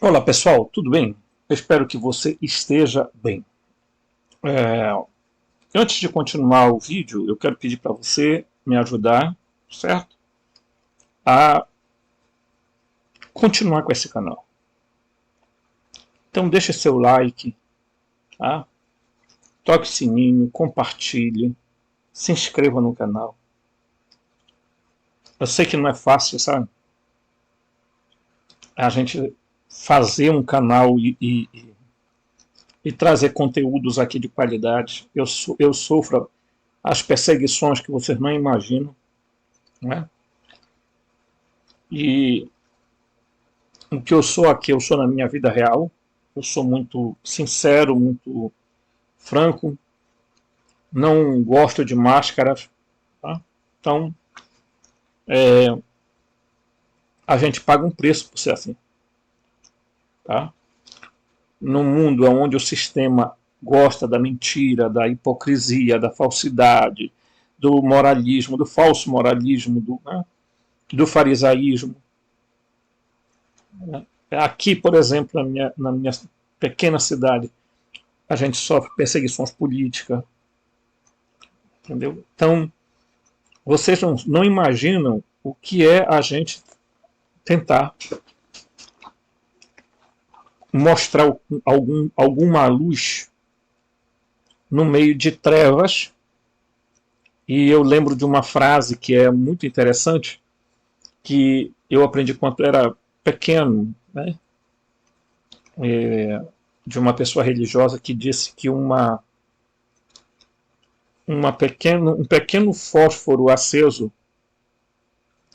Olá pessoal, tudo bem? Eu espero que você esteja bem. É, Antes de continuar o vídeo, eu quero pedir para você me ajudar, certo? A continuar com esse canal. Então deixe seu like, tá? Toque o sininho, compartilhe, se inscreva no canal. Eu sei que não é fácil, sabe? A gente fazer um canal e trazer conteúdos aqui de qualidade. Eu sofro as perseguições que vocês não imaginam, né? E o que eu sou aqui, eu sou na minha vida real. Eu sou muito sincero, muito franco. Não gosto de máscaras. Tá? Então, a gente paga um preço por ser assim. Tá? Num mundo onde o sistema gosta da mentira, da hipocrisia, da falsidade, do moralismo, do falso moralismo, do farisaísmo. Né? Aqui, por exemplo, na minha pequena cidade, a gente sofre perseguições políticas, entendeu? Então, vocês não imaginam o que é a gente tentar mostrar alguma luz no meio de trevas. E eu lembro de uma frase que é muito interessante, que eu aprendi quando era pequeno, né? De uma pessoa religiosa que disse que um pequeno fósforo aceso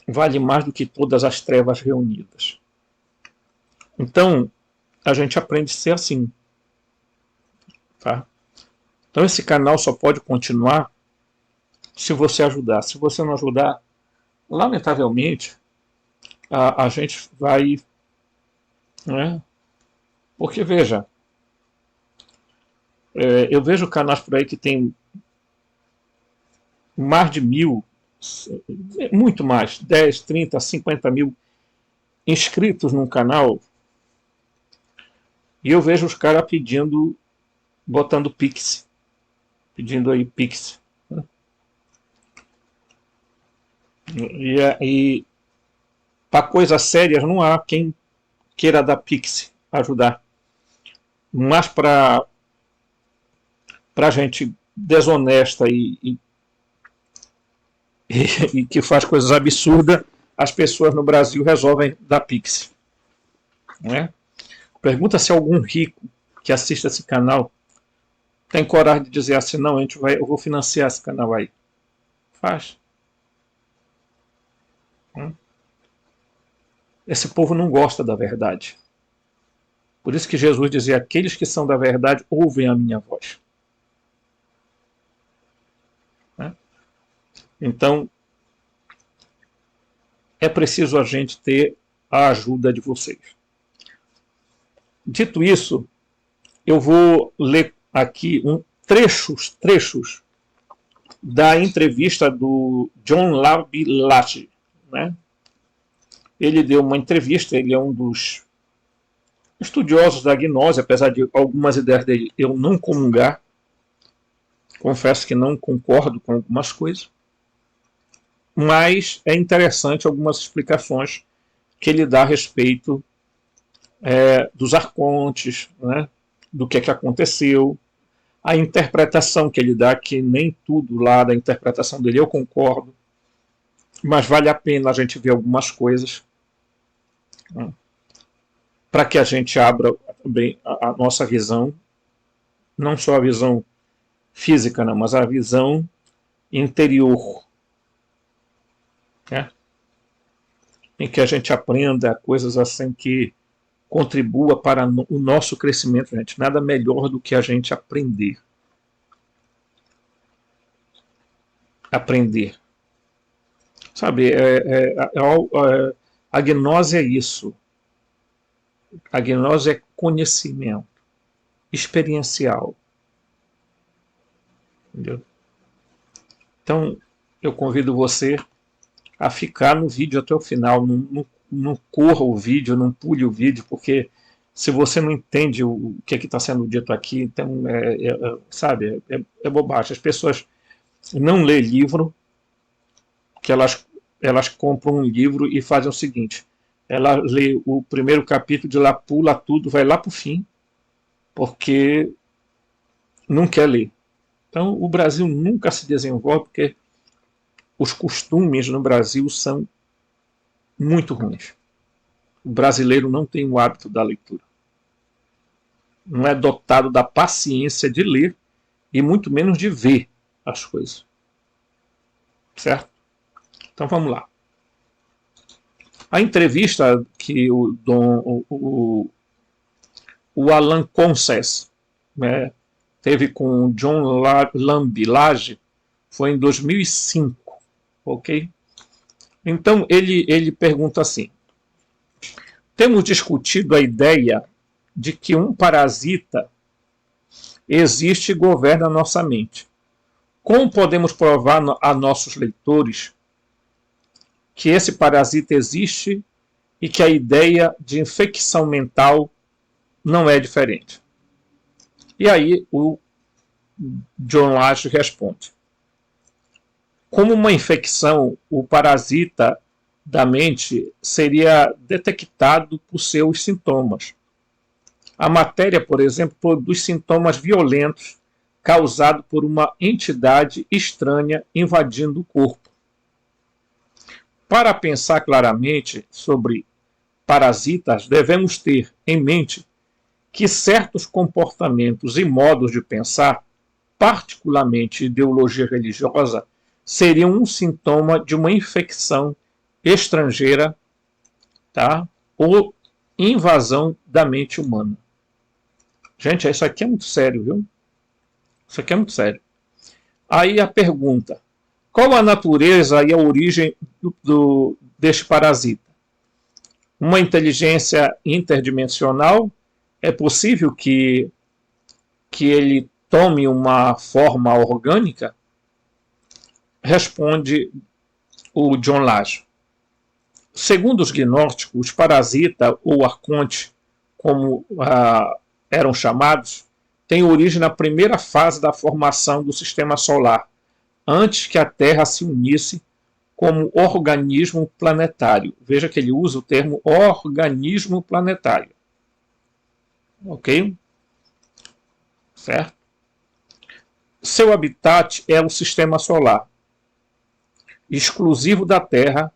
vale mais do que todas as trevas reunidas. Então, a gente aprende a ser assim. Tá? Então, esse canal só pode continuar se você ajudar. Se você não ajudar, lamentavelmente, a gente vai. Né? Porque, veja, eu vejo canais por aí que tem mais de 1.000, muito mais, 10, 30, 50 mil inscritos num canal, e eu vejo os caras pedindo, botando Pix, pedindo aí Pix. Né? E para coisas sérias não há quem queira dar Pix, ajudar. Mas para gente desonesta e que faz coisas absurdas, as pessoas no Brasil resolvem dar Pix. Né? Pergunta se algum rico que assista esse canal tem coragem de dizer assim, não, eu vou financiar esse canal aí. Faz. Esse povo não gosta da verdade. Por isso que Jesus dizia, aqueles que são da verdade ouvem a minha voz. Né? Então, é preciso a gente ter a ajuda de vocês. Dito isso, eu vou ler aqui trechos da entrevista do John Labilate. Né? Ele deu uma entrevista, ele é um dos estudiosos da gnose, apesar de algumas ideias dele eu não comungar, confesso que não concordo com algumas coisas, mas é interessante algumas explicações que ele dá a respeito dos arcontes, né, do que aconteceu, a interpretação que ele dá, que nem tudo lá da interpretação dele eu concordo, mas vale a pena a gente ver algumas coisas, né, para que a gente abra bem a nossa visão, não só a visão física, não, mas a visão interior, né, em que a gente aprenda coisas assim que contribua para o nosso crescimento, gente. Nada melhor do que a gente aprender. Aprender. Sabe, a gnose é isso. A gnose é conhecimento experiencial. Entendeu? Então, eu convido você a ficar no vídeo até o final. Não corra o vídeo, não pule o vídeo, porque Se você não entende o que está sendo dito aqui, então, sabe, é bobagem. As pessoas não lê livro, que elas compram um livro e fazem o seguinte: ela lê o primeiro capítulo, de lá pula tudo, vai lá para o fim, porque não quer ler. Então, o Brasil nunca se desenvolve porque os costumes no Brasil são muito ruins. O brasileiro não tem o hábito da leitura. Não é dotado da paciência de ler e muito menos de ver as coisas. Certo? Então vamos lá. A entrevista que o Alan Conses, né, teve com o John Lage foi em 2005, ok? Então ele pergunta assim: temos discutido a ideia de que um parasita existe e governa a nossa mente. Como podemos provar a nossos leitores que esse parasita existe e que a ideia de infecção mental não é diferente? E aí o John Lage responde: como uma infecção, o parasita da mente seria detectado por seus sintomas. A matéria, por exemplo, produz sintomas violentos causados por uma entidade estranha invadindo o corpo. Para pensar claramente sobre parasitas, devemos ter em mente que certos comportamentos e modos de pensar, particularmente ideologia religiosa, seriam um sintoma de uma infecção estrangeira, tá? Ou invasão da mente humana. Gente, isso aqui é muito sério, viu? Isso aqui é muito sério. Aí a pergunta: qual a natureza e a origem deste parasita? Uma inteligência interdimensional? É possível que ele tome uma forma orgânica? Responde o John Lage. Segundo os gnósticos, os parasitas ou arcontes, como eram chamados, têm origem na primeira fase da formação do sistema solar, antes que a Terra se unisse como organismo planetário. Veja que ele usa o termo organismo planetário. Ok? Certo? Seu habitat é o sistema solar, exclusivo da Terra,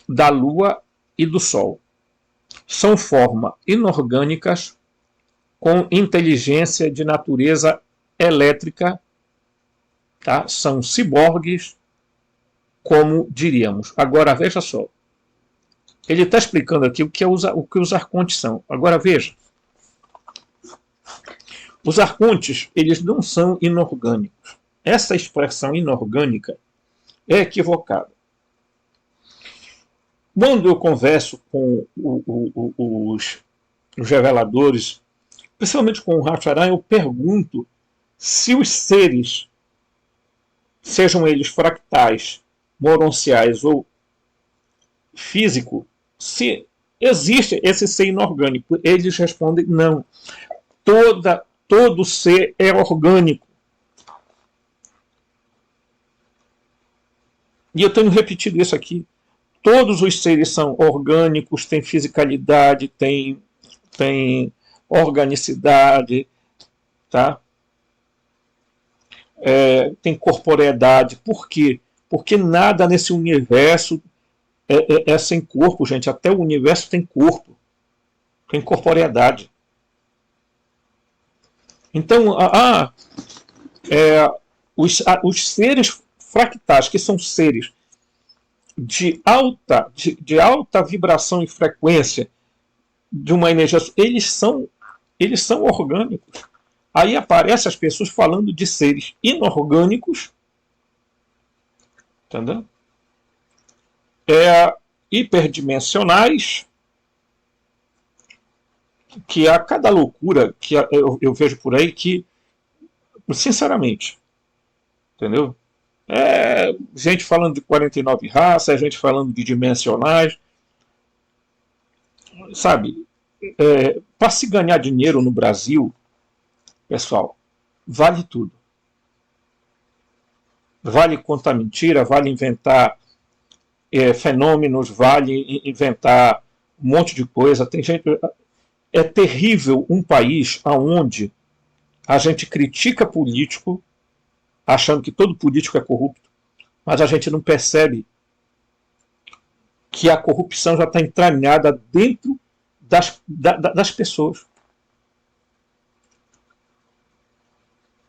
da Lua e do Sol. São formas inorgânicas com inteligência de natureza elétrica, tá? São ciborgues, como diríamos. Agora veja só, ele está explicando aqui o que os arcontes são. Agora veja, os arcontes, eles não são inorgânicos. Essa expressão inorgânica é equivocada. Quando eu converso com os reveladores, principalmente com o Racharan, eu pergunto se os seres, sejam eles fractais, moronciais ou físico, se existe esse ser inorgânico. Eles respondem não. Todo ser é orgânico. E eu tenho repetido isso aqui. Todos os seres são orgânicos, têm fisicalidade, têm organicidade, tá? Tem corporeidade. Por quê? Porque nada nesse universo é sem corpo, gente. Até o universo tem corpo, tem corporeidade. Então, os seres fractais, que são seres de alta vibração e frequência de uma energia, eles são orgânicos. Aí aparecem as pessoas falando de seres inorgânicos, entendeu? Hiperdimensionais, que há cada loucura que eu vejo por aí que, sinceramente, entendeu? Gente falando de 49 raças, gente falando de dimensionais, sabe? para se ganhar dinheiro no Brasil, pessoal, vale tudo. Vale contar mentira, vale inventar fenômenos, vale inventar um monte de coisa. Tem gente. É terrível um país onde a gente critica político, achando que todo político é corrupto, mas a gente não percebe que a corrupção já está entranhada dentro das pessoas.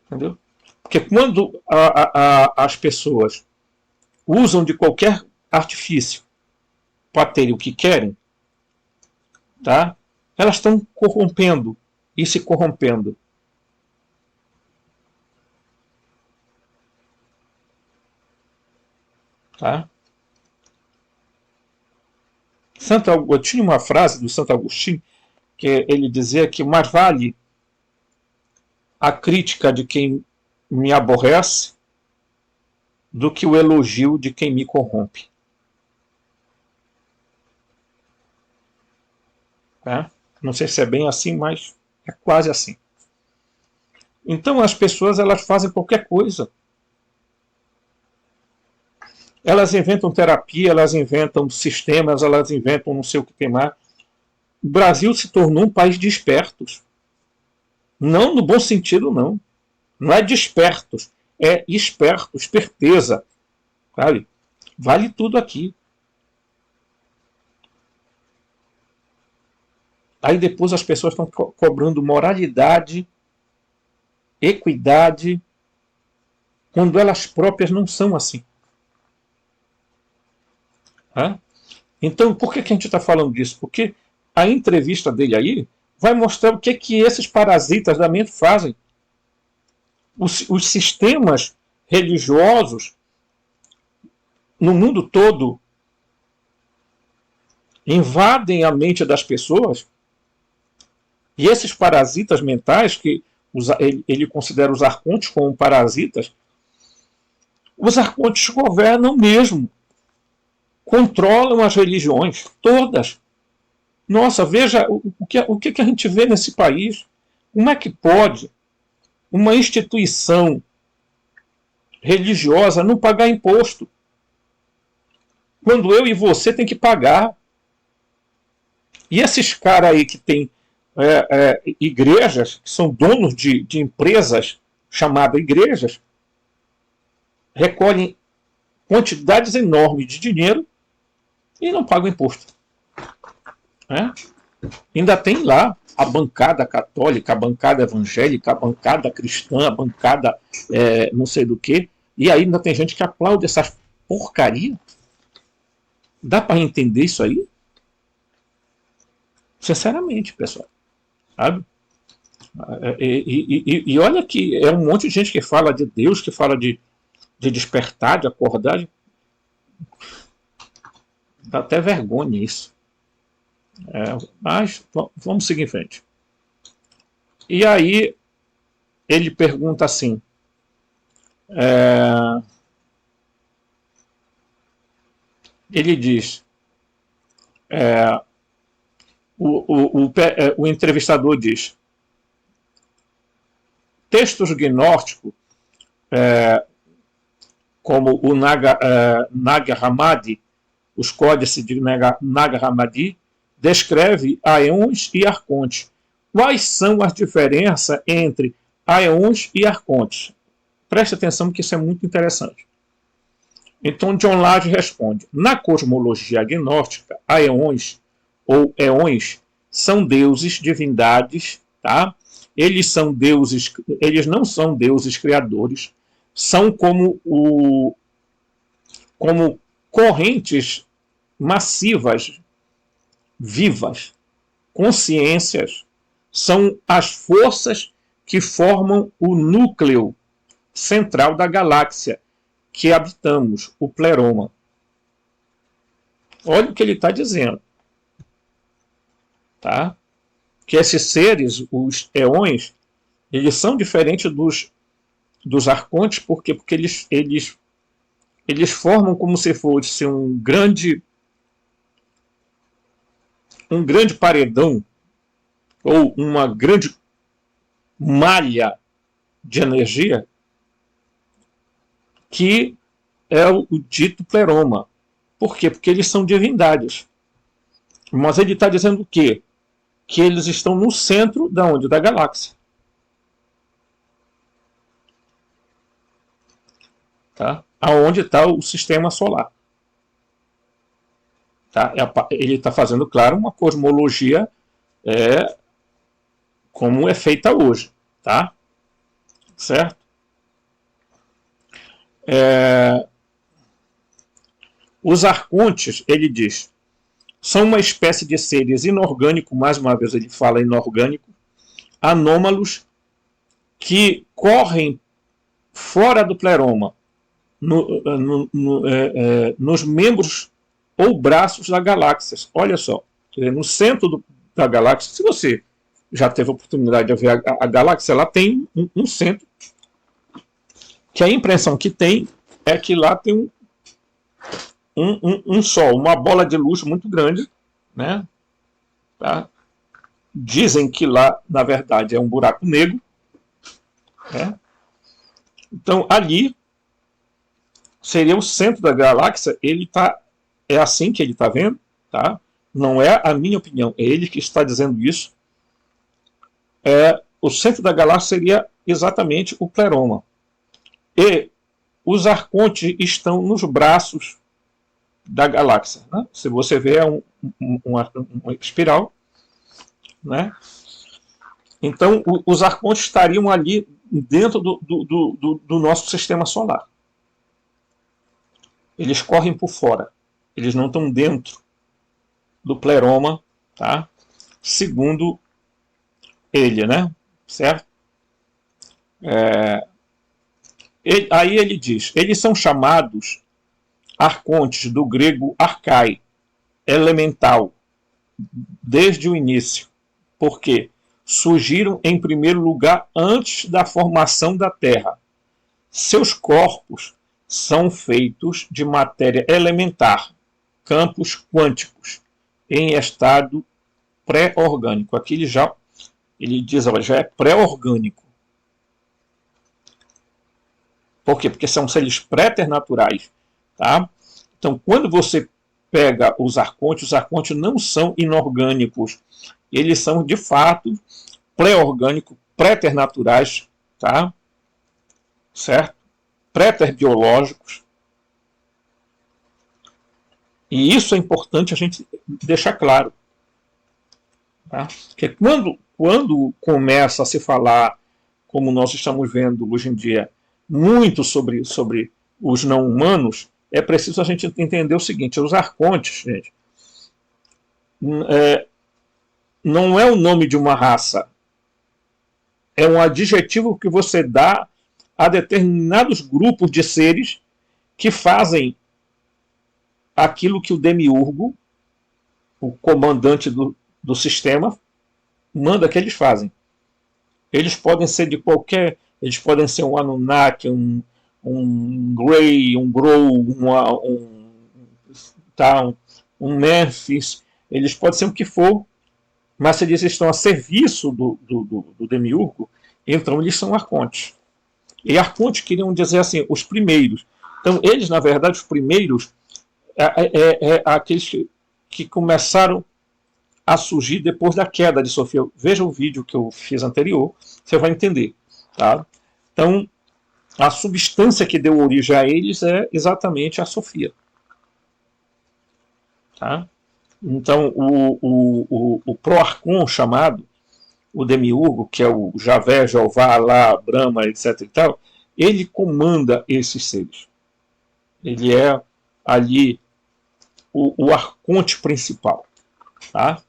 Entendeu? Porque quando as pessoas usam de qualquer artifício para terem o que querem, tá? Elas estão corrompendo e se corrompendo. Tá? Tinha uma frase do Santo Agostinho que ele dizia que mais vale a crítica de quem me aborrece do que o elogio de quem me corrompe. Tá? Não sei se é bem assim, mas é quase assim. Então as pessoas elas fazem qualquer coisa. Elas inventam terapia, elas inventam sistemas, elas inventam não sei o que tem mais. O Brasil se tornou um país de espertos. Não no bom sentido, não. Não é de espertos, é esperto, esperteza. Sabe? Vale tudo aqui. Aí depois as pessoas estão cobrando moralidade, equidade, quando elas próprias não são assim. Então, por que a gente está falando disso? Porque a entrevista dele aí vai mostrar o que esses parasitas da mente fazem. Os sistemas religiosos no mundo todo invadem a mente das pessoas e esses parasitas mentais, que ele considera os arcontes como parasitas, os arcontes governam mesmo. Controlam as religiões, todas. Nossa, veja o que a gente vê nesse país. Como é que pode uma instituição religiosa não pagar imposto? Quando eu e você tem que pagar. E esses caras aí que têm igrejas, que são donos de empresas chamadas igrejas, recolhem quantidades enormes de dinheiro e não pagam imposto. Ainda tem lá a bancada católica, a bancada evangélica, a bancada cristã, a bancada não sei do que, e aí ainda tem gente que aplaude essas porcaria. Dá para entender isso aí? Sinceramente, pessoal. Sabe? E olha que é um monte de gente que fala de Deus, que fala de despertar, de acordar. Dá até vergonha isso. Mas vamos seguir em frente. E aí ele pergunta assim, ele diz, o entrevistador diz, textos gnósticos, como o Nag Hammadi, os códices de Nag Hammadi, descreve aeons e arcontes. Quais são as diferenças entre aeons e arcontes? Preste atenção que isso é muito interessante. Então John Lage responde, na cosmologia agnóstica, aeons ou éons são deuses, divindades, tá? Eles são deuses, eles não são deuses criadores, são como correntes massivas, vivas, consciências, são as forças que formam o núcleo central da galáxia que habitamos, o pleroma. Olha o que ele está dizendo. Tá? Que esses seres, os éons, eles são diferentes dos arcontes, porque eles formam como se fosse um grande paredão ou uma grande malha de energia, que é o dito pleroma. Por quê? Porque eles são divindades. Mas ele está dizendo o quê? Que eles estão no centro da onde? Da galáxia. Tá? Aonde está o sistema solar. Tá? Ele está fazendo, claro, uma cosmologia como é feita hoje. Tá? Certo? Os arcontes, ele diz, são uma espécie de seres inorgânicos, mais uma vez ele fala inorgânico, anômalos, que correm fora do pleroma, nos membros ou braços da galáxia. Olha só, no centro da galáxia, se você já teve a oportunidade de ver a galáxia, ela tem um centro, que a impressão que tem é que lá tem um sol, uma bola de luz muito grande, né? Tá? Dizem que lá, na verdade, é um buraco negro. Né? Então, ali seria o centro da galáxia. É assim que ele está vendo. Tá? Não é a minha opinião, é ele que está dizendo isso. O centro da galáxia seria exatamente o pleroma. E os arcontes estão nos braços da galáxia. Né? Se você vê, é uma espiral. Né? Então, os arcontes estariam ali dentro do nosso sistema solar. Eles correm por fora. Eles não estão dentro do pleroma, tá? Segundo ele, né? Certo? Aí ele diz, eles são chamados arcontes, do grego arcai, elemental, desde o início. Por quê? Surgiram em primeiro lugar antes da formação da Terra. Seus corpos são feitos de matéria elementar, campos quânticos, em estado pré-orgânico. Aqui ele diz, já é pré-orgânico. Por quê? Porque são seres préternaturais. Tá? Então, quando você pega os arcontes não são inorgânicos. Eles são, de fato, pré-orgânicos, préternaturais, tá? Certo? Préterbiológicos. E isso é importante a gente deixar claro. Tá? Porque quando começa a se falar, como nós estamos vendo hoje em dia, muito sobre os não humanos, é preciso a gente entender o seguinte, os arcontes, gente, não é o nome de uma raça, é um adjetivo que você dá a determinados grupos de seres que fazem aquilo que o demiurgo, o comandante do sistema, manda que eles fazem. Eles podem ser de qualquer... Eles podem ser um Anunnaki, um Grey, um Grow, um Memphis. Eles podem ser o que for, mas se eles estão a serviço do demiurgo, então eles são arcontes. E arcontes queriam dizer assim, os primeiros. Então eles, na verdade, os primeiros, aqueles que começaram a surgir depois da queda de Sofia. Veja o vídeo que eu fiz anterior, você vai entender. Tá? Então, a substância que deu origem a eles é exatamente a Sofia. Tá? Então, o Proarcon chamado, o demiurgo, que é o Javé, Jeová, Alá, Brahma, etc. e tal, ele comanda esses seres. Ele é ali o arconte principal. Tá?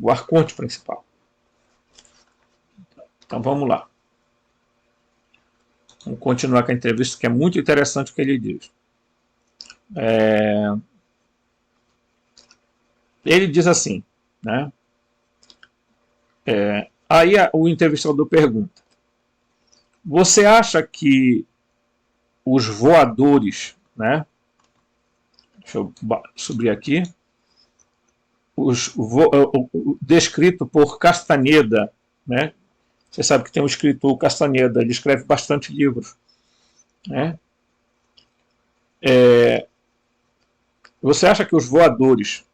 O arconte principal. Então vamos lá. Vamos continuar com a entrevista, que é muito interessante o que ele diz. Ele diz assim, né? Aí o entrevistador pergunta: você acha que os voadores, né? Deixa eu subir aqui. descrito por Castaneda, né? Você sabe que tem um escritor, Castaneda, ele escreve bastante livros, né? Você acha que os voadores,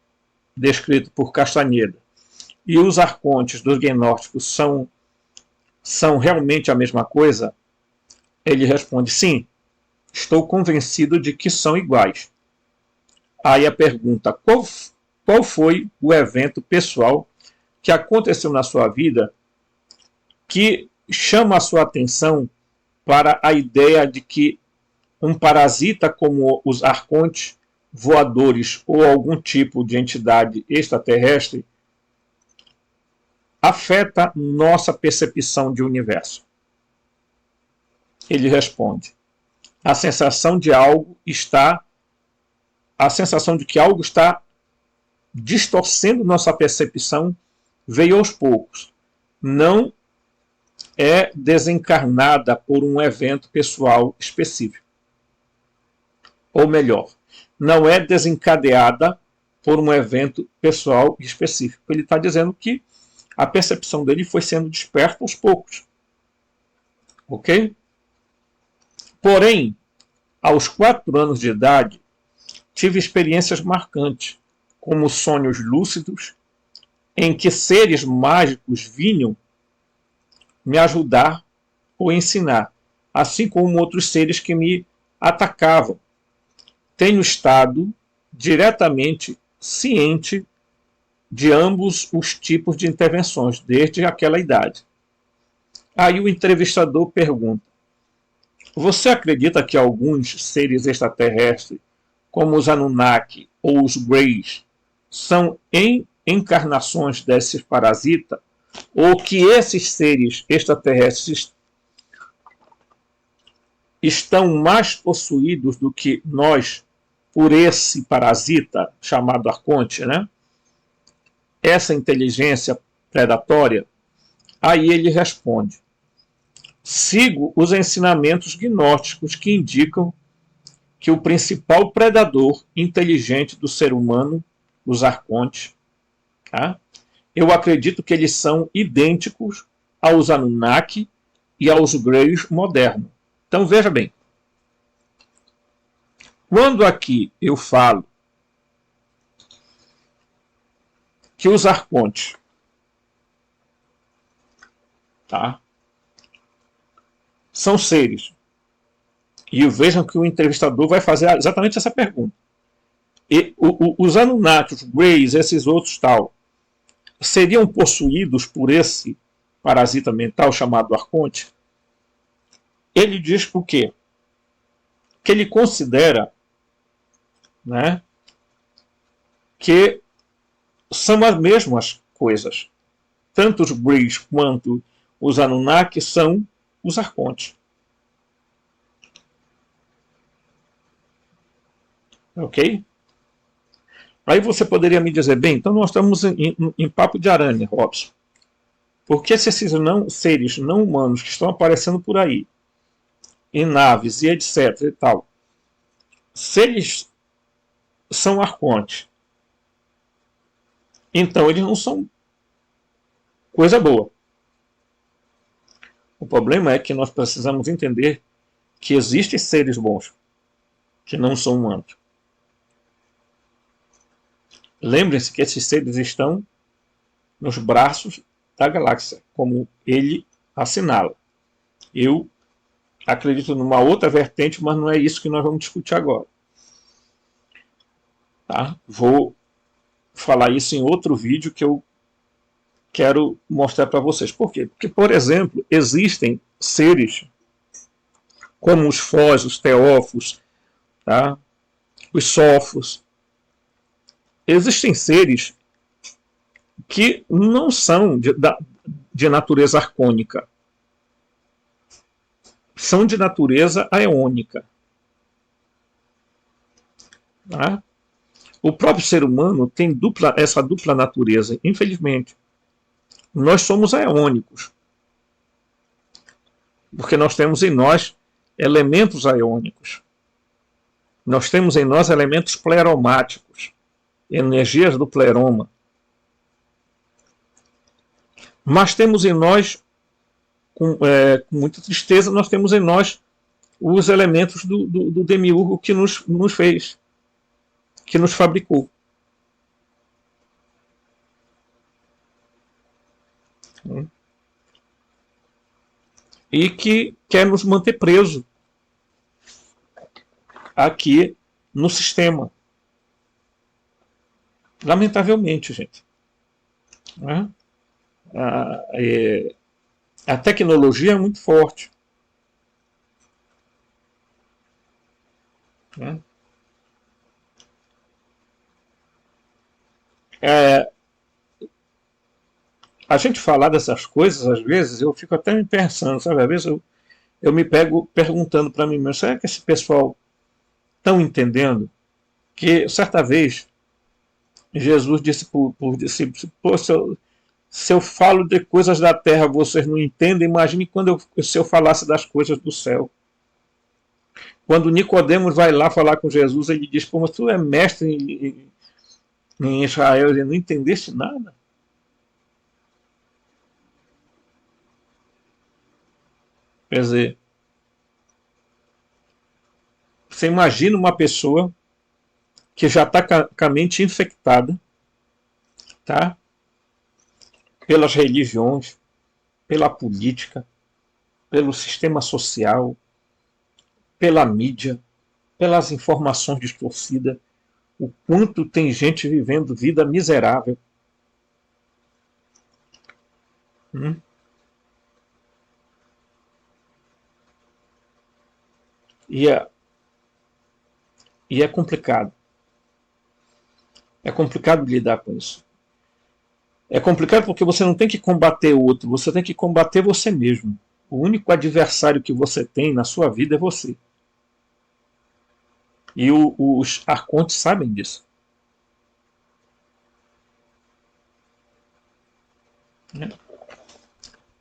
descritos por Castaneda, e os arcontes dos gnósticos são realmente a mesma coisa? Ele responde, sim, estou convencido de que são iguais. Aí a pergunta, qual foi o evento pessoal que aconteceu na sua vida que chama a sua atenção para a ideia de que um parasita como os arcontes voadores ou algum tipo de entidade extraterrestre afeta nossa percepção de universo? Ele responde, a sensação de que algo está distorcendo nossa percepção veio aos poucos. Não é desencarnada por um evento pessoal específico. Ou melhor, não é desencadeada por um evento pessoal específico. Ele está dizendo que a percepção dele foi sendo desperta aos poucos. Ok? Porém, aos 4 anos de idade, tive experiências marcantes, como sonhos lúcidos, em que seres mágicos vinham me ajudar ou ensinar, assim como outros seres que me atacavam. Tenho estado diretamente ciente de ambos os tipos de intervenções, desde aquela idade. Aí o entrevistador pergunta, você acredita que alguns seres extraterrestres, como os Anunnaki ou os Greys, são encarnações desses parasitas, ou que esses seres extraterrestres estão mais possuídos do que nós por esse parasita chamado arconte, né? Essa inteligência predatória? Aí ele responde, sigo os ensinamentos gnósticos que indicam que o principal predador inteligente do ser humano, os arcontes, tá? Eu acredito que eles são idênticos aos Anunnaki e aos Greys modernos. Então veja bem, quando aqui eu falo que os arcontes, tá, são seres, e vejam que o entrevistador vai fazer exatamente essa pergunta, e os Anunnaki, os Greys, esses outros tal, seriam possuídos por esse parasita mental chamado arconte? Ele diz o quê? Que ele considera, né, que são as mesmas coisas. Tanto os Greys quanto os Anunnaki são os arcontes. Ok? Aí você poderia me dizer, bem, então nós estamos em papo de aranha, Robson. Porque se esses seres não humanos que estão aparecendo por aí, em naves e etc e tal, se eles são arcontes, então eles não são coisa boa. O problema é que nós precisamos entender que existem seres bons que não são humanos. Lembrem-se que esses seres estão nos braços da galáxia, como ele assinala. Eu acredito numa outra vertente, mas não é isso que nós vamos discutir agora. Tá? Vou falar isso em outro vídeo que eu quero mostrar para vocês. Por quê? Porque, por exemplo, existem seres como os Fós, os Teófos, tá? Os Sófos. Existem seres que não são de natureza arcônica. São de natureza aeônica. Tá? O próprio ser humano tem essa dupla natureza, infelizmente. Nós somos aeônicos. Porque nós temos em nós elementos aeônicos. Nós temos em nós elementos pleromáticos, energias do pleroma. Mas temos em nós, com muita tristeza, nós temos em nós os elementos do demiurgo que nos fez, que nos fabricou. E que quer nos manter presos aqui no sistema. Lamentavelmente, gente. Né? A tecnologia é muito forte. Né? A gente falar dessas coisas, às vezes, eu fico até me pensando, sabe? Às vezes eu me pego perguntando para mim, mas será que esse pessoal estão entendendo que, certa vez, Jesus disse para os discípulos, pô, se eu falo de coisas da terra, vocês não entendem, imagine se eu falasse das coisas do céu. Quando Nicodemos vai lá falar com Jesus, ele diz, pô, mas tu é mestre em Israel, e não entendeste nada? Quer dizer, você imagina uma pessoa que já está com a mente infectada, tá? Pelas religiões, pela política, pelo sistema social, pela mídia, pelas informações distorcidas, o quanto tem gente vivendo vida miserável. E é complicado. É complicado lidar com isso. É complicado porque você não tem que combater o outro, você tem que combater você mesmo. O único adversário que você tem na sua vida é você. E os arcontes sabem disso.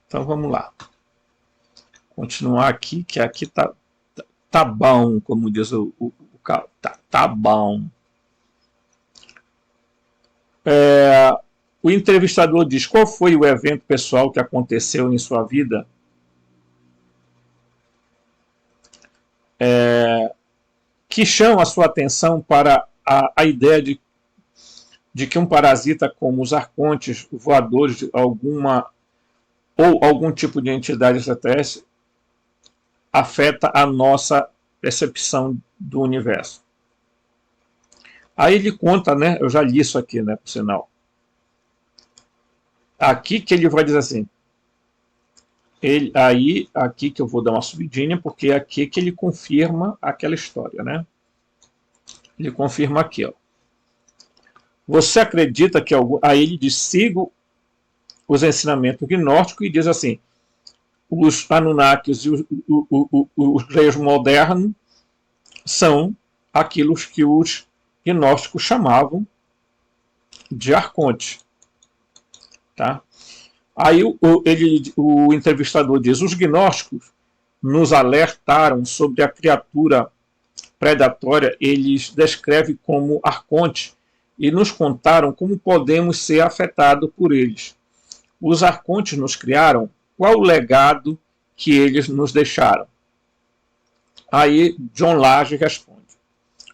Então vamos lá. Continuar aqui, que aqui tá bom, como diz o cara. Tá bom. O entrevistador diz, qual foi o evento pessoal que aconteceu em sua vida que chama a sua atenção para a ideia de que um parasita como os arcontes voadores ou algum tipo de entidade extraterrestre afeta a nossa percepção do universo. Aí ele conta, né? Eu já li isso aqui, né? Por sinal. Aqui que ele vai dizer assim. Aqui que eu vou dar uma subidinha, porque é aqui que ele confirma aquela história, né? Ele confirma aqui, ó. Você acredita que algum... Aí ele diz, sigo os ensinamentos gnósticos e diz assim, os Anunnakis e os reis modernos são aquilo que os gnósticos chamavam de arconte. Tá? Aí o entrevistador diz, os gnósticos nos alertaram sobre a criatura predatória, eles descrevem como arconte e nos contaram como podemos ser afetados por eles. Os arcontes nos criaram, qual o legado que eles nos deixaram? Aí John Lage responde,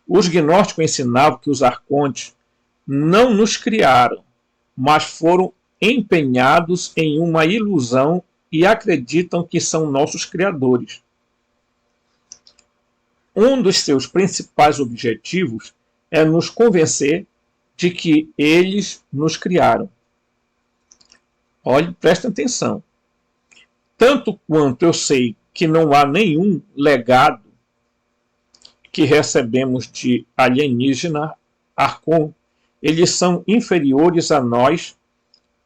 os gnósticos ensinavam que os arcontes não nos criaram, mas foram empenhados em uma ilusão e acreditam que são nossos criadores. Um dos seus principais objetivos é nos convencer de que eles nos criaram. Olhe, presta atenção. Tanto quanto eu sei que não há nenhum legado que recebemos de alienígena, Arcon, eles são inferiores a nós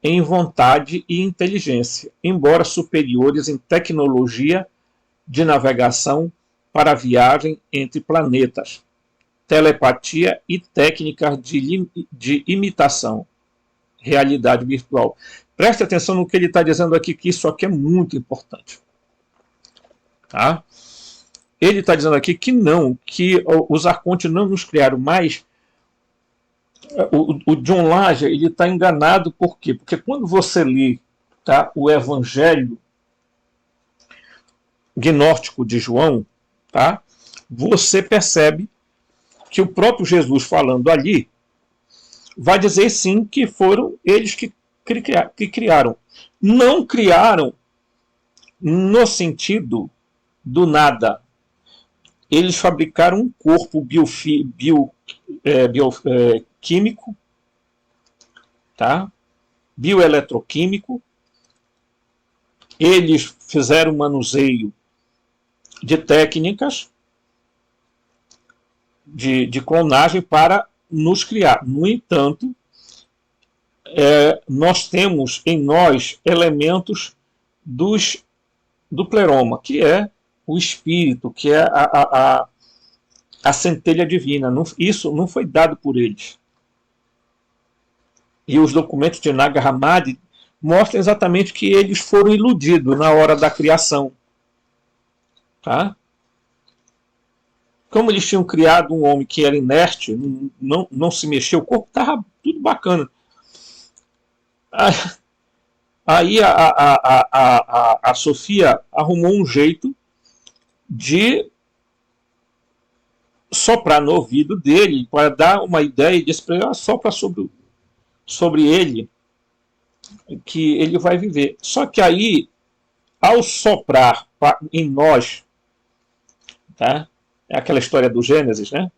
em vontade e inteligência, embora superiores em tecnologia de navegação para viagem entre planetas, telepatia e técnicas de imitação, realidade virtual. Preste atenção no que ele está dizendo aqui, que isso aqui é muito importante. Tá? Ele está dizendo aqui que não, que os arcontes não nos criaram, mas o John Lage está enganado. Por quê? Porque quando você lê tá, o Evangelho gnóstico de João, tá, você percebe que o próprio Jesus falando ali vai dizer sim que foram eles que criaram. Não criaram no sentido do nada. Eles fabricaram um corpo bioquímico, tá? Bioeletroquímico. Eles fizeram manuseio de técnicas de clonagem para nos criar. No entanto, nós temos em nós elementos do pleroma, que é o espírito, que é a centelha divina. Isso não foi dado por eles. E os documentos de Nag Hammadi mostram exatamente que eles foram iludidos na hora da criação. Tá? Como eles tinham criado um homem que era inerte, não se mexeu, o corpo estava tudo bacana. Aí a Sofia arrumou um jeito de soprar no ouvido dele para dar uma ideia e disse para ele: sopra sobre ele que ele vai viver. Só que aí, ao soprar em nós, tá? É aquela história do Gênesis, né?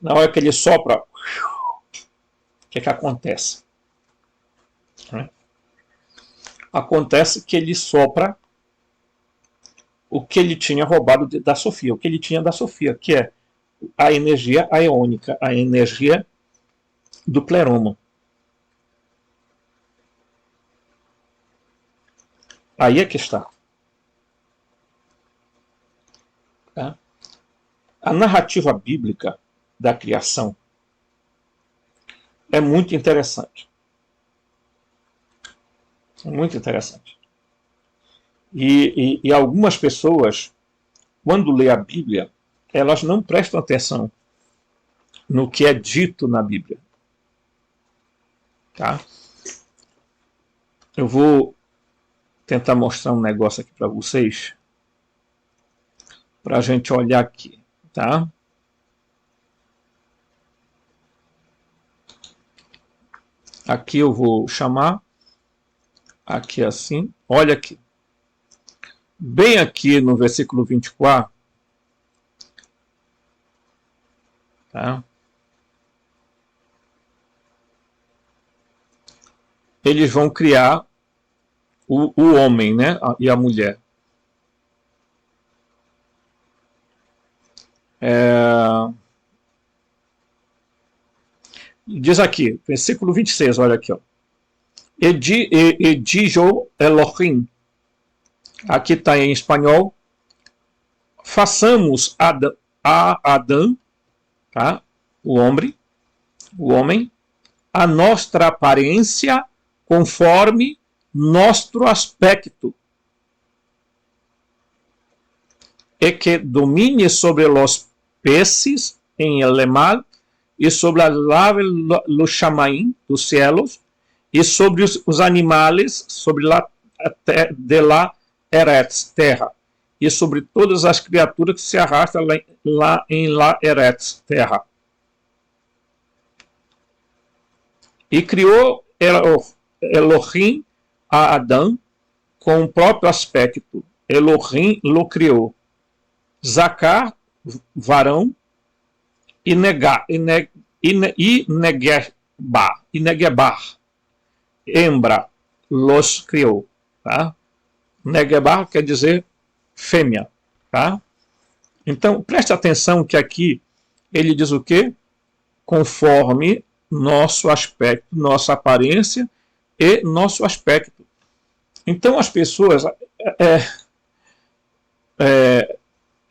Na hora que ele sopra, o que acontece? Acontece que ele sopra o que ele tinha roubado da Sofia, o que ele tinha da Sofia, que é a energia aeônica, a energia do pleroma. Aí é que está. Tá? A narrativa bíblica da criação é muito interessante. É muito interessante. E algumas pessoas, quando lê a Bíblia, elas não prestam atenção no que é dito na Bíblia. Tá? Eu vou tentar mostrar um negócio aqui para vocês, para a gente olhar aqui. Tá? Aqui eu vou chamar, aqui assim, olha aqui. Bem aqui no versículo 24, tá? Eles vão criar o homem, né? E a mulher. Diz aqui, versículo 26, olha aqui, ó. Edijo Elohim. Aqui está em espanhol. Façamos a Adão, tá? O homem, a nossa aparência conforme nosso aspecto, e que domine sobre os peces em el mar e sobre as aves los chamaim dos cielos e sobre os animais sobre de la eretz, terra, e sobre todas as criaturas que se arrastam lá em la eretz, terra. E criou Elohim a Adão com o próprio aspecto. Elohim lo criou. Zacar, varão, e Negebar, hembra, los criou. Tá? Negebar quer dizer fêmea. Tá? Então, preste atenção que aqui ele diz o quê? Conforme nosso aspecto, nossa aparência e nosso aspecto. Então, as pessoas...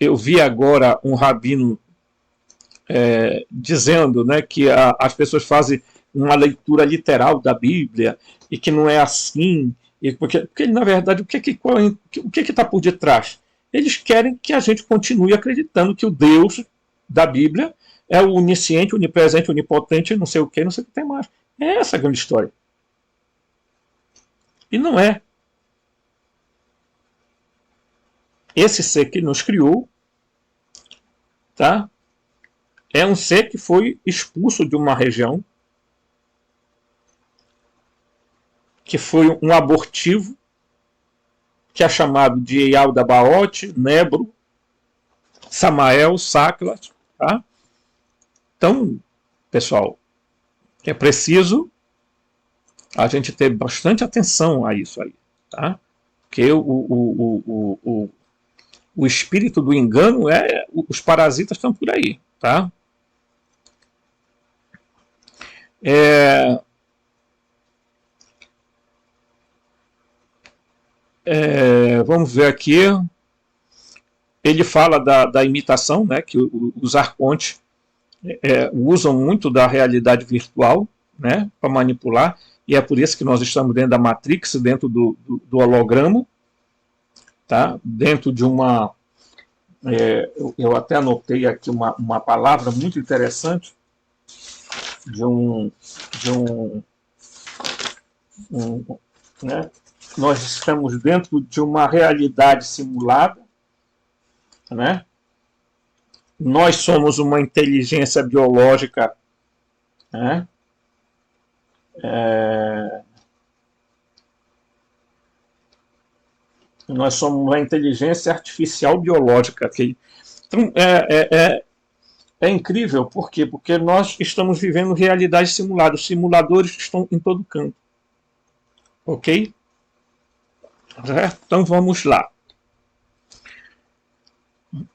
eu vi agora um rabino dizendo, né, que as pessoas fazem uma leitura literal da Bíblia e que não é assim, porque na verdade, o que está por detrás? Eles querem que a gente continue acreditando que o Deus da Bíblia é o onisciente, onipresente, onipotente, não sei o que tem mais. É essa a grande história. E não é. Esse ser que nos criou, tá? É um ser que foi expulso de uma região, que foi um abortivo, que é chamado de Yaldabaoth, Nebro, Samael, Saklat, tá? Então, pessoal, é preciso a gente ter bastante atenção a isso aí, tá? Porque o espírito do engano os parasitas estão por aí, tá? Vamos ver aqui. Ele fala da imitação, né? Que os arcontes usam muito da realidade virtual, né? Para manipular. E é por isso que nós estamos dentro da Matrix, dentro do holograma, tá? Dentro de uma... eu até anotei aqui uma palavra muito interessante né? Nós estamos dentro de uma realidade simulada, né? Nós somos uma inteligência biológica, né? Nós somos uma inteligência artificial biológica. Então, é incrível, por quê? Porque nós estamos vivendo realidade simulada. Os simuladores estão em todo canto. Ok? Então vamos lá.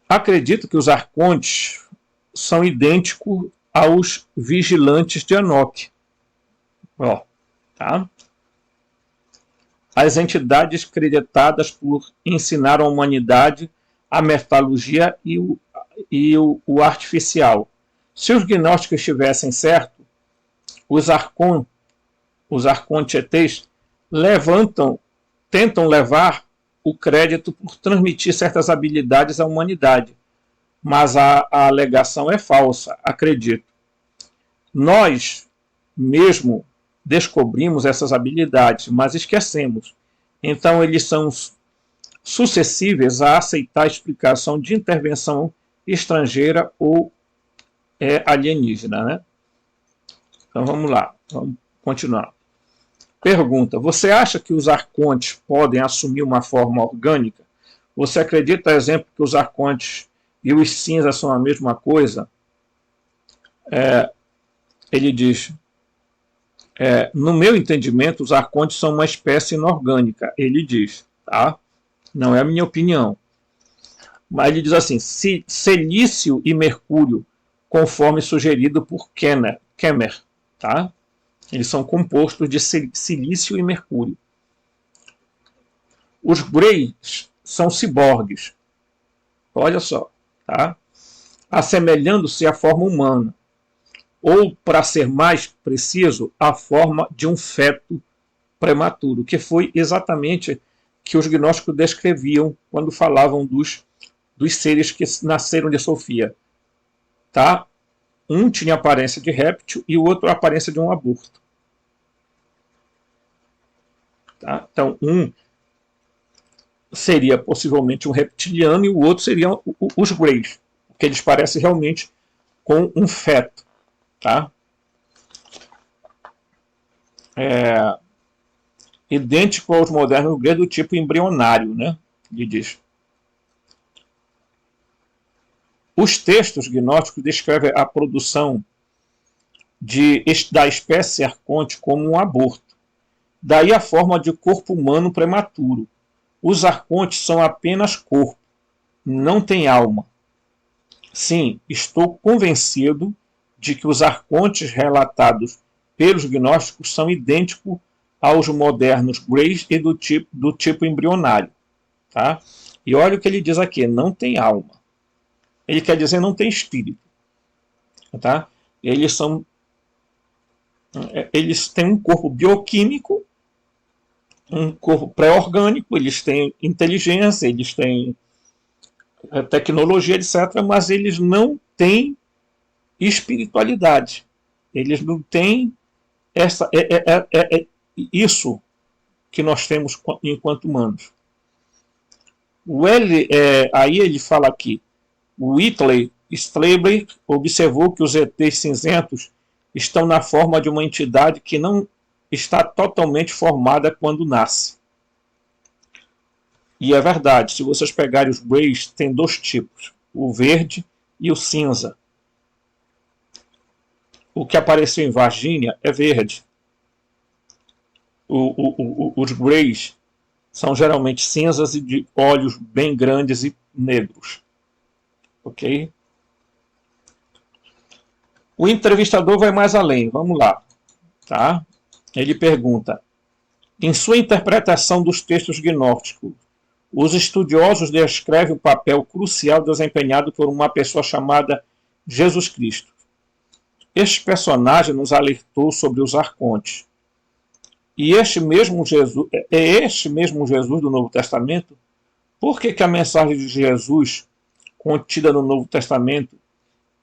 Acredito que os arcontes são idênticos aos vigilantes de Enoque. Ó, tá? As entidades creditadas por ensinar à humanidade a metalogia e o artificial. Se os gnósticos estivessem certos, os arcontes tentam levar o crédito por transmitir certas habilidades à humanidade. Mas a alegação é falsa, acredito. Nós mesmo descobrimos essas habilidades, mas esquecemos. Então eles são suscetíveis a aceitar a explicação de intervenção estrangeira ou alienígena, né? Então vamos lá, vamos continuar. Pergunta: você acha que os arcontes podem assumir uma forma orgânica? Você acredita, por exemplo, que os arcontes e os cinzas são a mesma coisa? Ele diz: no meu entendimento, os arcontes são uma espécie inorgânica. Ele diz, tá? Não é a minha opinião. Mas ele diz assim: silício e mercúrio, conforme sugerido por Kemmer, tá? Eles são compostos de silício e mercúrio. Os Greys são ciborgues. Olha só, tá? Assemelhando-se à forma humana. Ou, para ser mais preciso, a forma de um feto prematuro, que foi exatamente que os gnósticos descreviam quando falavam dos seres que nasceram de Sofia. Tá? Um tinha aparência de réptil e o outro a aparência de um aborto. Tá? Então, um seria possivelmente um reptiliano e o outro seria os Greys, porque eles parecem realmente com um feto. Tá? Idêntico aos modernos Greys do tipo embrionário, né? Ele diz. Os textos gnósticos descrevem a produção da espécie arconte como um aborto. Daí a forma de corpo humano prematuro. Os arcontes são apenas corpo, não têm alma. Sim, estou convencido de que os arcontes relatados pelos gnósticos são idênticos aos modernos Greys e do tipo embrionário. Tá? E olha o que ele diz aqui: não tem alma. Ele quer dizer não tem espírito. Tá? Eles têm um corpo bioquímico, um corpo pré-orgânico, eles têm inteligência, eles têm tecnologia, etc., mas eles não têm espiritualidade. Eles não têm isso que nós temos enquanto humanos. Aí ele fala aqui, o Whitley Strieber observou que os ETs cinzentos estão na forma de uma entidade que não está totalmente formada quando nasce. E é verdade, se vocês pegarem os Greys, tem dois tipos, o verde e o cinza. O que apareceu em Varginha é verde. Os Greys são geralmente cinzas e de olhos bem grandes e negros. Ok? O entrevistador vai mais além. Vamos lá. Tá? Ele pergunta, em sua interpretação dos textos gnósticos, os estudiosos descrevem o papel crucial desempenhado por uma pessoa chamada Jesus Cristo. Este personagem nos alertou sobre os arcontes. E este mesmo Jesus do Novo Testamento? Por que a mensagem de Jesus, contida no Novo Testamento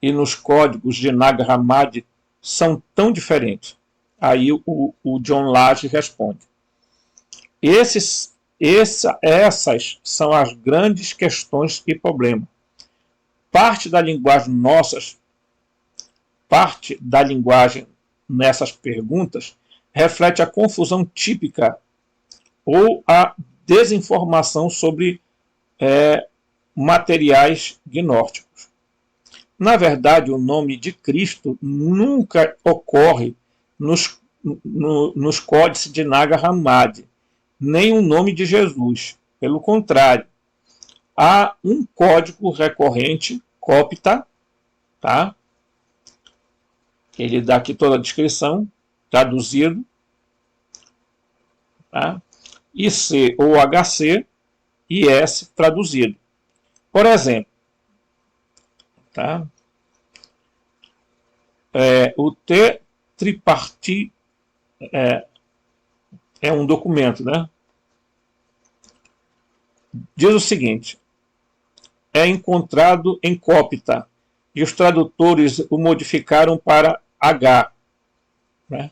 e nos códigos de Nag Hammadi, são tão diferentes? Aí o John Lage responde. Essas são as grandes questões e problemas. Parte da linguagem nessas perguntas reflete a confusão típica ou a desinformação sobre materiais gnósticos. Na verdade, o nome de Cristo nunca ocorre nos códices de Nag Hammadi, nem o nome de Jesus. Pelo contrário, há um código recorrente, copta, tá? Ele dá aqui toda a descrição, traduzido, tá? IC ou HC, IS traduzido. Por exemplo, tá? O T-tripartite é um documento, né? Diz o seguinte, é encontrado em copta, e os tradutores o modificaram para H, né?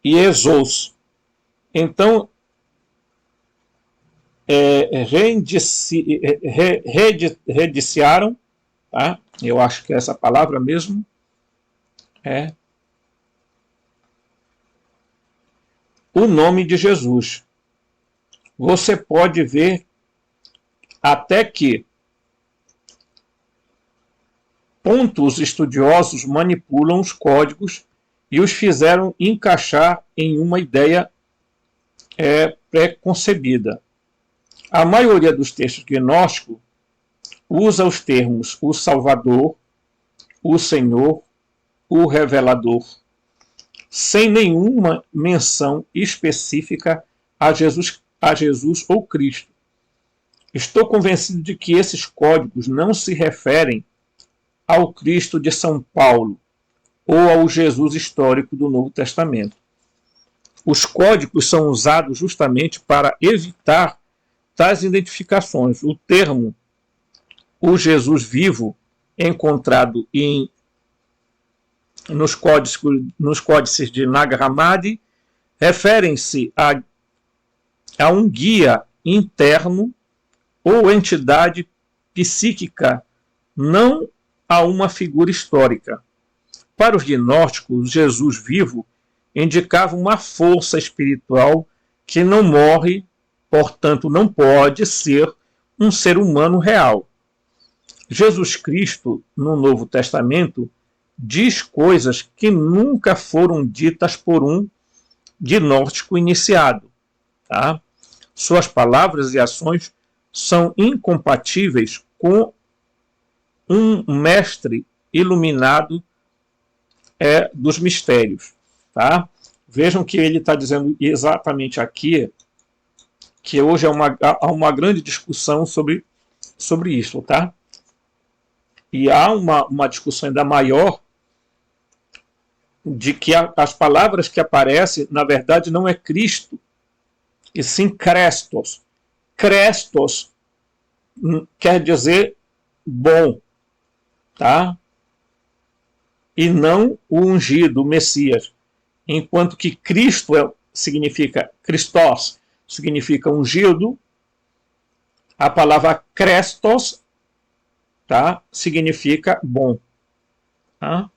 E Exos. Então, reediciaram, tá? Eu acho que é essa palavra mesmo, o nome de Jesus. Você pode ver até que pontos estudiosos manipulam os códigos e os fizeram encaixar em uma ideia pré-concebida. A maioria dos textos gnósticos usa os termos o Salvador, o Senhor, o Revelador, sem nenhuma menção específica a Jesus ou Cristo. Estou convencido de que esses códigos não se referem ao Cristo de São Paulo ou ao Jesus histórico do Novo Testamento. Os códigos são usados justamente para evitar tais identificações. O termo o Jesus vivo, encontrado nos códices de Nag Hammadi, referem-se a um guia interno ou entidade psíquica, não a uma figura histórica. Para os gnósticos, Jesus vivo indicava uma força espiritual que não morre, portanto não pode ser um ser humano real. Jesus Cristo, no Novo Testamento, diz coisas que nunca foram ditas por um gnóstico iniciado. Tá? Suas palavras e ações são incompatíveis com um mestre iluminado dos mistérios. Tá? Vejam que ele está dizendo exatamente aqui que hoje há uma grande discussão sobre isso. Tá? E há uma discussão ainda maior de que as palavras que aparecem, na verdade, não é Cristo, e sim Crestos. Crestos quer dizer bom, tá? E não o ungido, o Messias. Enquanto que Cristo significa Christos, significa ungido. A palavra Krestos, tá, significa bom. Tá?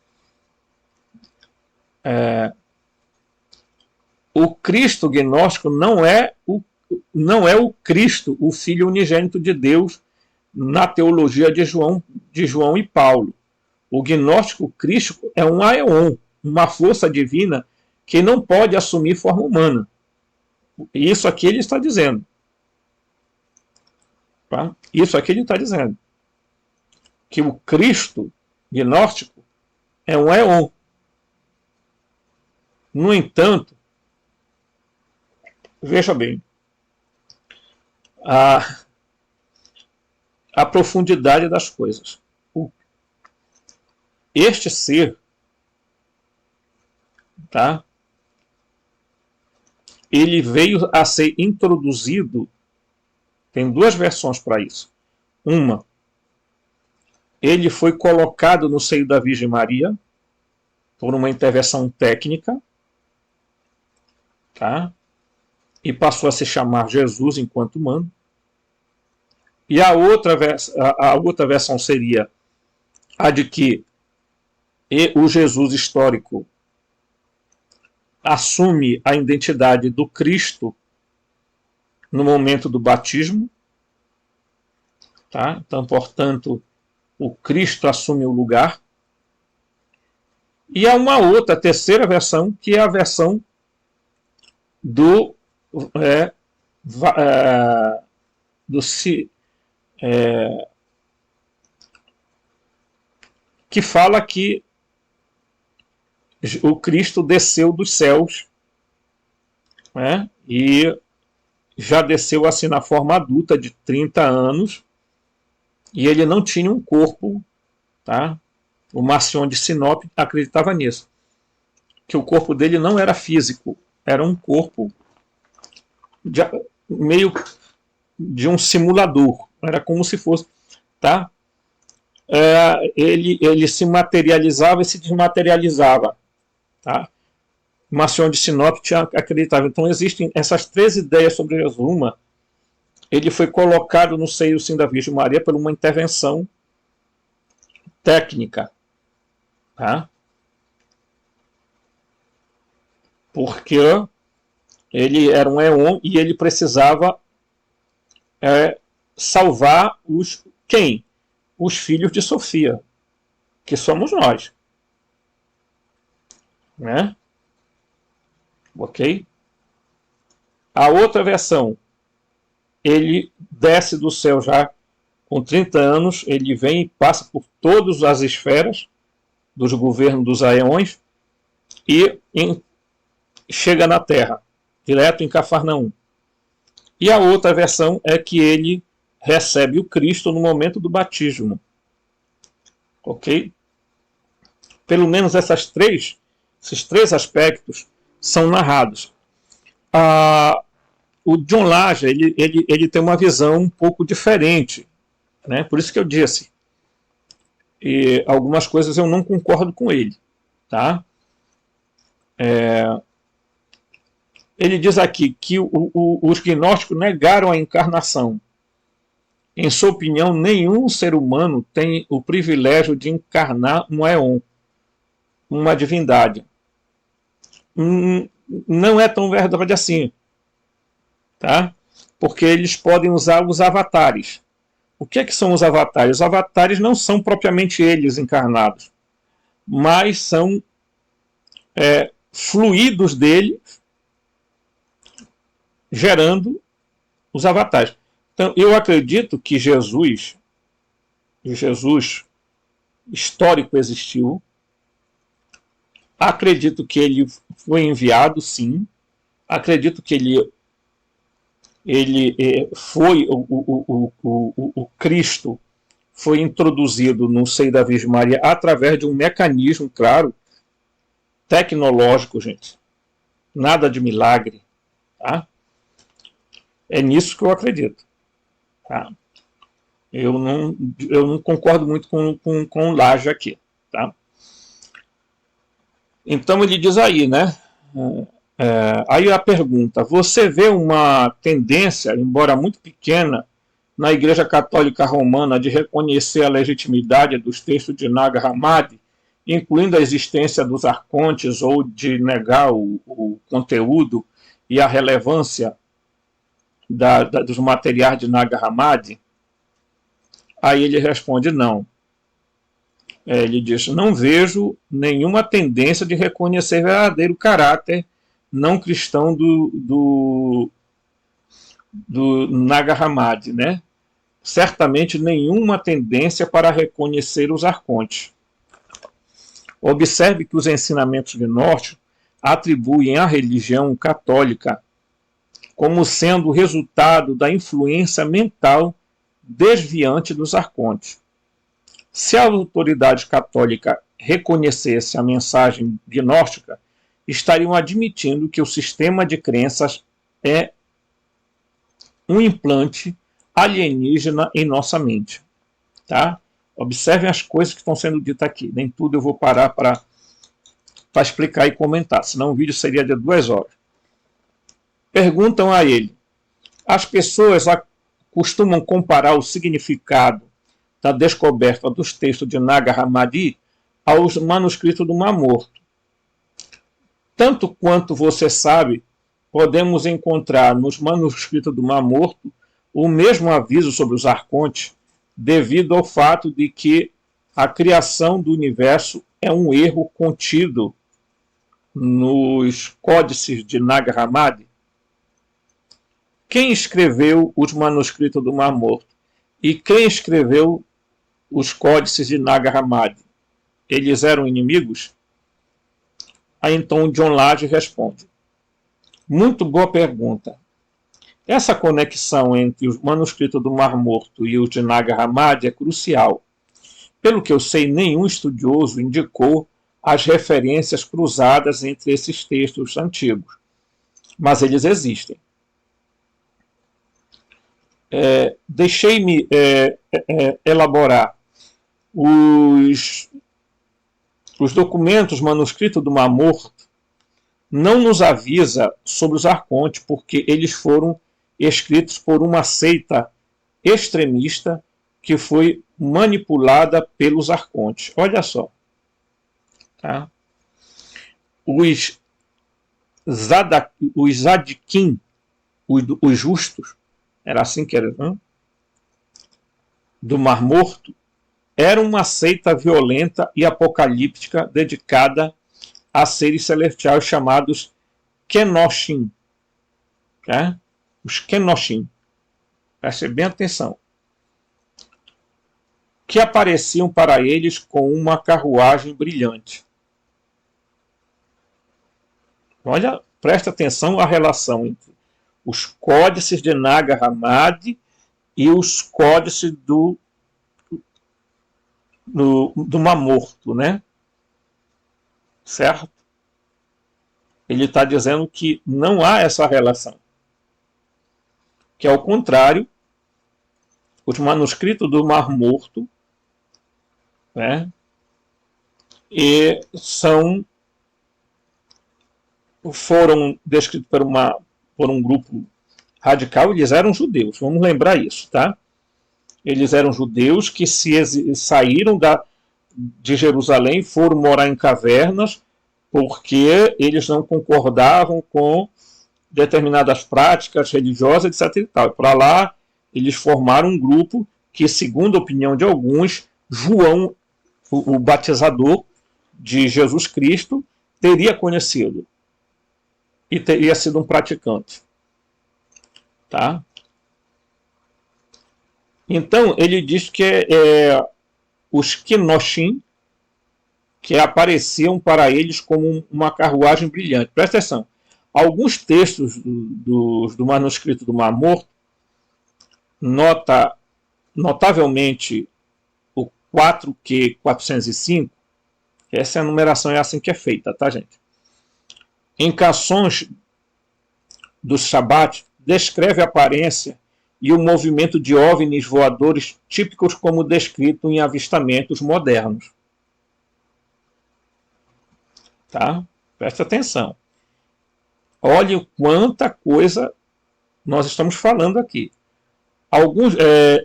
O Cristo gnóstico não é o Cristo, o Filho unigênito de Deus, na teologia de João e Paulo. O gnóstico crístico é um aeon, uma força divina que não pode assumir forma humana. Isso aqui ele está dizendo. Tá? Isso aqui ele está dizendo. Que o Cristo gnóstico é um aeon. No entanto, veja bem, a profundidade das coisas. Este ser, tá? Ele veio a ser introduzido, tem duas versões para isso. Uma, ele foi colocado no seio da Virgem Maria por uma intervenção técnica, tá? E passou a se chamar Jesus enquanto humano. E a outra versão seria a de que o Jesus histórico assume a identidade do Cristo no momento do batismo. Tá? Então, portanto, o Cristo assume o lugar. E há uma outra, terceira versão, que é a versão do que fala que o Cristo desceu dos céus, né, e já desceu assim na forma adulta de 30 anos, e ele não tinha um corpo, tá? O Marcion de Sinop acreditava nisso, que o corpo dele não era físico, era um corpo meio de um simulador, era como se fosse, tá? Ele se materializava e se desmaterializava, tá? Marcion de Sinop acreditava. Então existem essas três ideias sobre Jesus. Uma, ele foi colocado no seio sim da Virgem Maria por uma intervenção técnica, tá? Porque ele era um éon e ele precisava salvar quem? Os filhos de Sofia, que somos nós. Né? Ok? A outra versão, ele desce do céu já com 30 anos, ele vem e passa por todas as esferas dos governos dos aeões e chega na Terra, direto em Cafarnaum. E a outra versão é que ele recebe o Cristo no momento do batismo. Ok? Pelo menos esses três aspectos são narrados. O John Lage, ele tem uma visão um pouco diferente, né? Por isso que eu disse. E algumas coisas eu não concordo com ele. Tá? Ele diz aqui que os gnósticos negaram a encarnação. Em sua opinião, nenhum ser humano tem o privilégio de encarnar um éon, uma divindade. Não é tão verdade assim. Tá? Porque eles podem usar os avatares. O que são os avatares? Os avatares não são propriamente eles encarnados, mas são fluidos dele gerando os avatares. Então, eu acredito que Jesus histórico existiu. Acredito que ele foi enviado, sim. Acredito que ele foi o Cristo foi introduzido no seio da Virgem Maria através de um mecanismo, claro, tecnológico, gente. Nada de milagre, tá? É nisso que eu acredito. Tá? Eu não concordo muito com o Lage aqui. Tá? Então ele diz aí, né? Aí a pergunta, você vê uma tendência, embora muito pequena, na Igreja Católica Romana de reconhecer a legitimidade dos textos de Nag Hammadi, incluindo a existência dos arcontes, ou de negar o conteúdo e a relevância dos materiais de Nag Hammadi? Aí ele responde não. Ele diz, não vejo nenhuma tendência de reconhecer verdadeiro caráter não cristão do Nag Hammadi, né? Certamente nenhuma tendência para reconhecer os arcontes. Observe que os ensinamentos gnósticos atribuem à religião católica como sendo o resultado da influência mental desviante dos arcontes. Se a autoridade católica reconhecesse a mensagem gnóstica, estariam admitindo que o sistema de crenças é um implante alienígena em nossa mente. Tá? Observem as coisas que estão sendo ditas aqui. Nem tudo eu vou parar para explicar e comentar, senão o vídeo seria de 2 horas. Perguntam a ele, as pessoas costumam comparar o significado da descoberta dos textos de Nag Hammadi aos manuscritos do Mar Morto. Tanto quanto você sabe, podemos encontrar nos manuscritos do Mar Morto o mesmo aviso sobre os arcontes, devido ao fato de que a criação do universo é um erro contido nos códices de Nag Hammadi. Quem escreveu os manuscritos do Mar Morto? E quem escreveu os códices de Nag Hammadi? Eles eram inimigos? Aí então John Lage responde, muito boa pergunta. Essa conexão entre os manuscritos do Mar Morto e os de Nag Hammadi é crucial. Pelo que eu sei, nenhum estudioso indicou as referências cruzadas entre esses textos antigos, mas eles existem. Deixei-me elaborar os documentos manuscritos do Mar Morto não nos avisa sobre os arcontes, porque eles foram escritos por uma seita extremista que foi manipulada pelos arcontes. Olha só. Tá? Os Zadkiin, os justos, era assim que era, né? Do Mar Morto, era uma seita violenta e apocalíptica dedicada a seres celestiais chamados Kenoshin. Tá? Os Kenoshin. Preste bem atenção. Que apareciam para eles com uma carruagem brilhante. Olha, presta atenção à relação entre os códices de Nag Hammadi e os códices do Mar Morto, né? Certo? Ele está dizendo que não há essa relação. Que, ao contrário, os manuscritos do Mar Morto, né, foram descritos por um grupo radical. Eles eram judeus, vamos lembrar isso, tá? Eles eram judeus que saíram de Jerusalém, foram morar em cavernas, porque eles não concordavam com determinadas práticas religiosas, etc. E tal. Para lá, eles formaram um grupo que, segundo a opinião de alguns, João, o batizador de Jesus Cristo, teria conhecido e teria sido um praticante. Tá? Então, ele diz que os Kenoshin, que apareciam para eles como uma carruagem brilhante. Presta atenção. Alguns textos do manuscrito do Mar Morto, notavelmente o 4Q405, essa é a numeração, é assim que é feita, tá, gente? Em Canções do Shabat, descreve a aparência e o movimento de OVNIs voadores típicos como descrito em avistamentos modernos. Tá? Presta atenção. Olhe quanta coisa nós estamos falando aqui.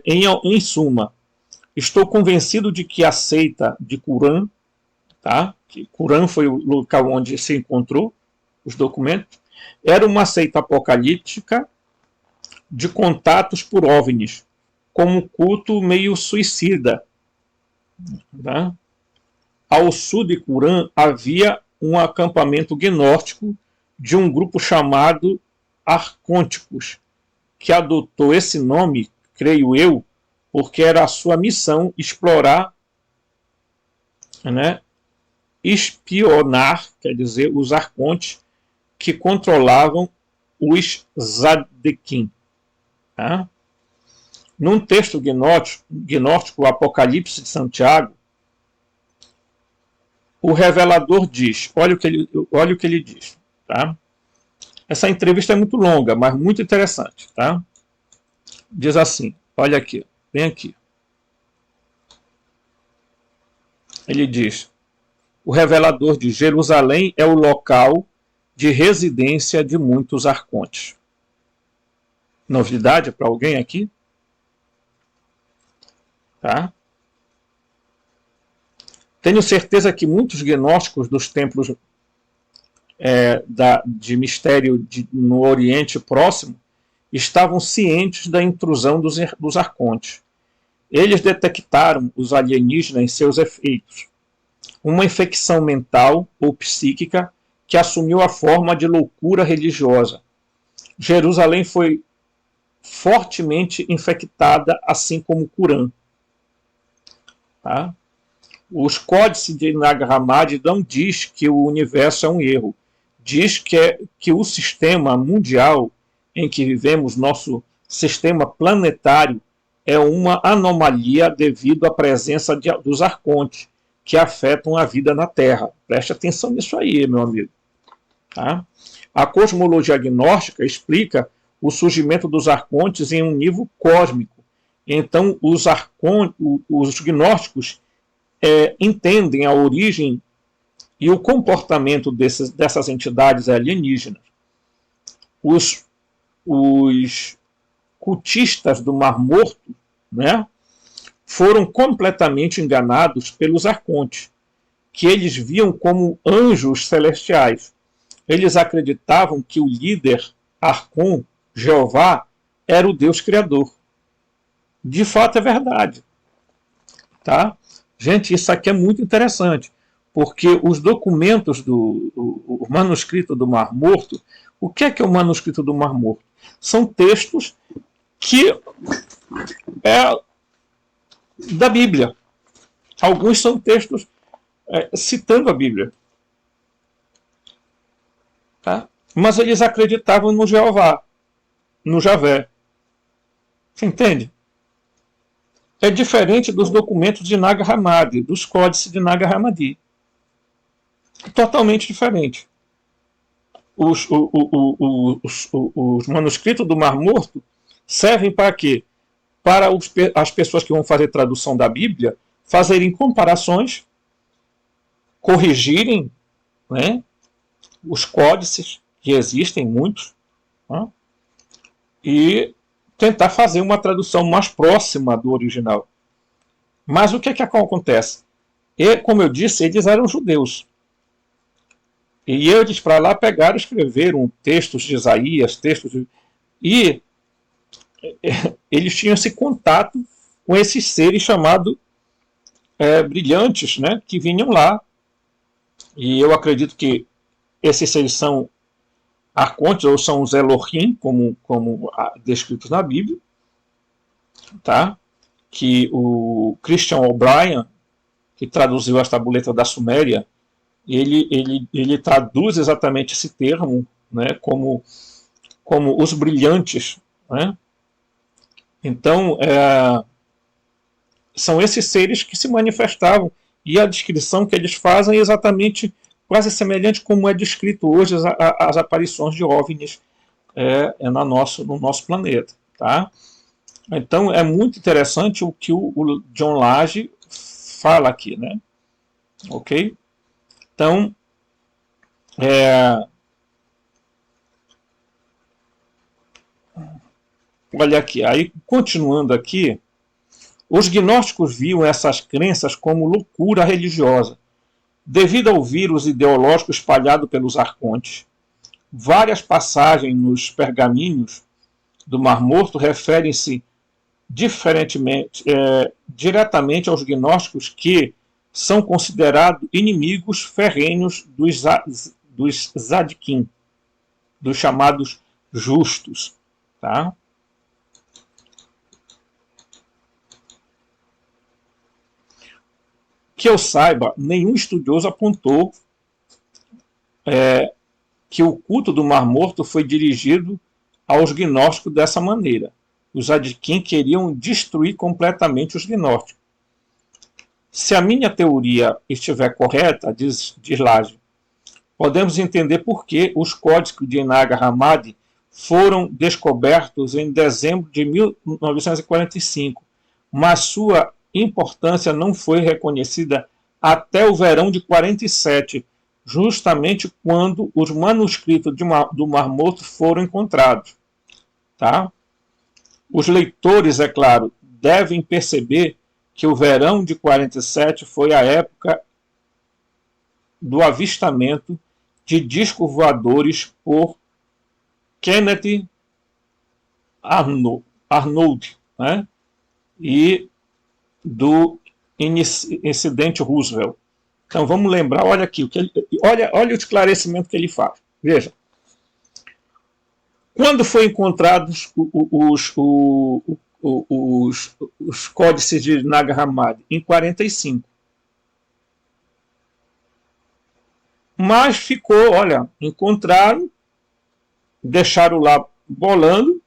Em suma, estou convencido de que a seita de Qumran, tá? Que Qumran foi o local onde se encontrou os documentos, era uma seita apocalíptica de contatos por OVNIs, como um culto meio suicida. Tá? Ao sul de Qumran havia um acampamento gnóstico de um grupo chamado Arcônticos, que adotou esse nome, creio eu, porque era a sua missão explorar, né, espionar, quer dizer, os arcontes que controlavam os Zadequim. Tá? Num texto gnóstico, o Apocalipse de Santiago, o revelador diz, olha o que ele diz. Tá? Essa entrevista é muito longa, mas muito interessante. Tá? Diz assim, olha aqui, vem aqui. Ele diz, o revelador de Jerusalém é o local de residência de muitos arcontes. Novidade para alguém aqui? Tá? Tenho certeza que muitos gnósticos dos templos de mistério no Oriente Próximo estavam cientes da intrusão dos arcontes. Eles detectaram os alienígenas em seus efeitos. Uma infecção mental ou psíquica que assumiu a forma de loucura religiosa. Jerusalém foi fortemente infectada, assim como Qumran. Tá? Os códices de Nag Hammadi não diz que o universo é um erro. Diz que o sistema mundial em que vivemos, nosso sistema planetário, é uma anomalia devido à presença dos arcontes, que afetam a vida na Terra. Preste atenção nisso aí, meu amigo. Tá? A cosmologia gnóstica explica o surgimento dos arcontes em um nível cósmico. Então, os gnósticos entendem a origem e o comportamento dessas entidades alienígenas. Os cultistas do Mar Morto, né, foram completamente enganados pelos arcontes, que eles viam como anjos celestiais. Eles acreditavam que o líder Arcon, Jeová, era o Deus Criador. De fato é verdade. Tá? Gente, isso aqui é muito interessante, porque os documentos o manuscrito do Mar Morto, o que é o manuscrito do Mar Morto? São textos que da Bíblia. Alguns são textos citando a Bíblia. Tá? Mas eles acreditavam no Jeová, no Javé. Você entende? É diferente dos documentos de Nag Hammadi, dos códices de Nag Hammadi. Totalmente diferente. Os manuscritos do Mar Morto servem para quê? Para as pessoas que vão fazer tradução da Bíblia fazerem comparações, corrigirem, né, os códices, que existem muitos, né, e tentar fazer uma tradução mais próxima do original. Mas o que é que acontece? Como eu disse, eles eram judeus. E eles, para lá, pegaram e escreveram textos de Isaías, e eles tinham esse contato com esses seres chamados brilhantes, né, que vinham lá. E eu acredito que esses seres são arcontes, ou são os Elohim, como descritos na Bíblia. Tá? Que o Christian O'Brien, que traduziu as tabuletas da Suméria, ele traduz exatamente esse termo, né, como os brilhantes. Né? Então, são esses seres que se manifestavam, e a descrição que eles fazem é exatamente quase semelhante como é descrito hoje as aparições de OVNIs no nosso planeta. Tá? Então, é muito interessante o que o John Lage fala aqui. Né? Ok? Então, olha aqui, aí continuando aqui, os gnósticos viam essas crenças como loucura religiosa, devido ao vírus ideológico espalhado pelos arcontes. Várias passagens nos pergaminhos do Mar Morto referem-se diretamente aos gnósticos, que são considerados inimigos ferrenhos dos Zadkin, dos chamados justos. Tá? Que eu saiba, nenhum estudioso apontou que o culto do Mar Morto foi dirigido aos gnósticos dessa maneira. Os Zadkin queriam destruir completamente os gnósticos. Se a minha teoria estiver correta, diz Lage, podemos entender por que os códigos de Nag Hammadi foram descobertos em dezembro de 1945, mas sua importância não foi reconhecida até o verão de 47, justamente quando os manuscritos do Mar Morto foram encontrados. Tá? Os leitores, é claro, devem perceber que o verão de 47 foi a época do avistamento de discos voadores por Kenneth Arnold, né? E do incidente Roosevelt. Então vamos lembrar, olha aqui, olha o esclarecimento que ele faz. Veja. Quando foram encontrados os códices de Nag Hammadi? Em 45. Mas ficou, olha, encontraram, deixaram lá bolando,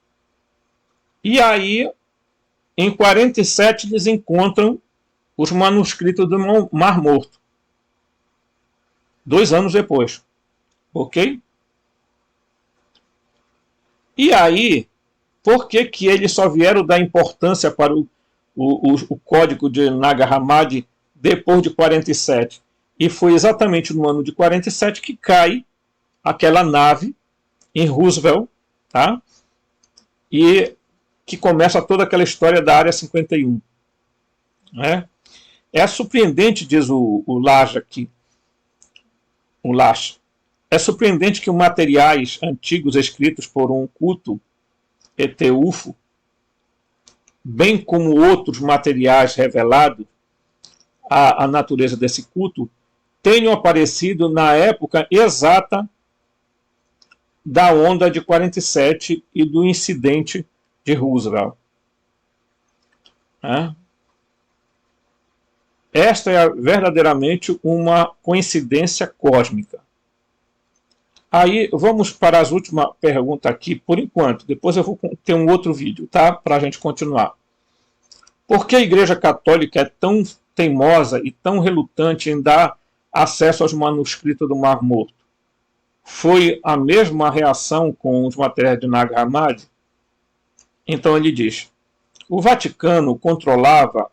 e aí, em 47, eles encontram os manuscritos do Mar Morto. 2 anos depois. Ok? E aí, por que eles só vieram dar importância para o código de Nag Hammadi depois de 47? E foi exatamente no ano de 47 que cai aquela nave em Roosevelt, tá? E que começa toda aquela história da Área 51. Né? É surpreendente, diz o Lage aqui, o Lage, é surpreendente que os materiais antigos escritos por um culto Eteufo, bem como outros materiais revelados a natureza desse culto, tenham aparecido na época exata da onda de 47 e do incidente de Roosevelt. Esta é verdadeiramente uma coincidência cósmica. Aí vamos para as últimas perguntas aqui, por enquanto. Depois eu vou ter um outro vídeo, tá? Para a gente continuar. Por que a Igreja Católica é tão teimosa e tão relutante em dar acesso aos manuscritos do Mar Morto? Foi a mesma reação com os materiais de Nag Hammadi? Então ele diz: o Vaticano controlava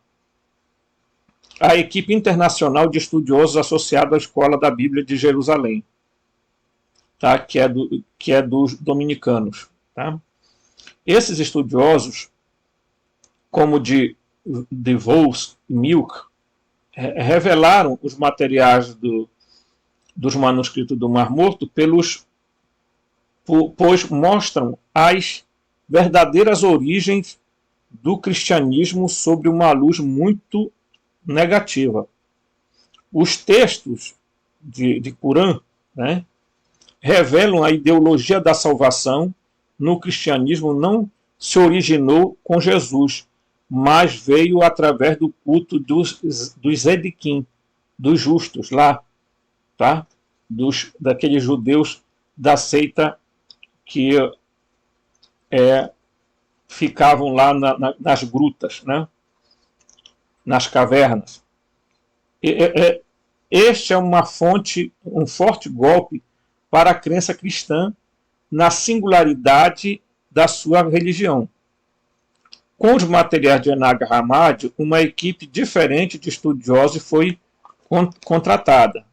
a equipe internacional de estudiosos associada à Escola da Bíblia de Jerusalém, tá? que é dos dominicanos. Tá? Esses estudiosos, como de Vos e Milk, revelaram os materiais dos manuscritos do Mar Morto, pois mostram as verdadeiras origens do cristianismo sob uma luz muito negativa. Os textos de Corão, né, revelam a ideologia da salvação no cristianismo não se originou com Jesus, mas veio através do culto dos Zedikim, dos justos lá, tá? Daqueles judeus da seita que ficavam lá nas grutas, né? Nas cavernas. Este é um forte golpe para a crença cristã na singularidade da sua religião. Com os materiais de Nag Hammadi, uma equipe diferente de estudiosos foi contratada.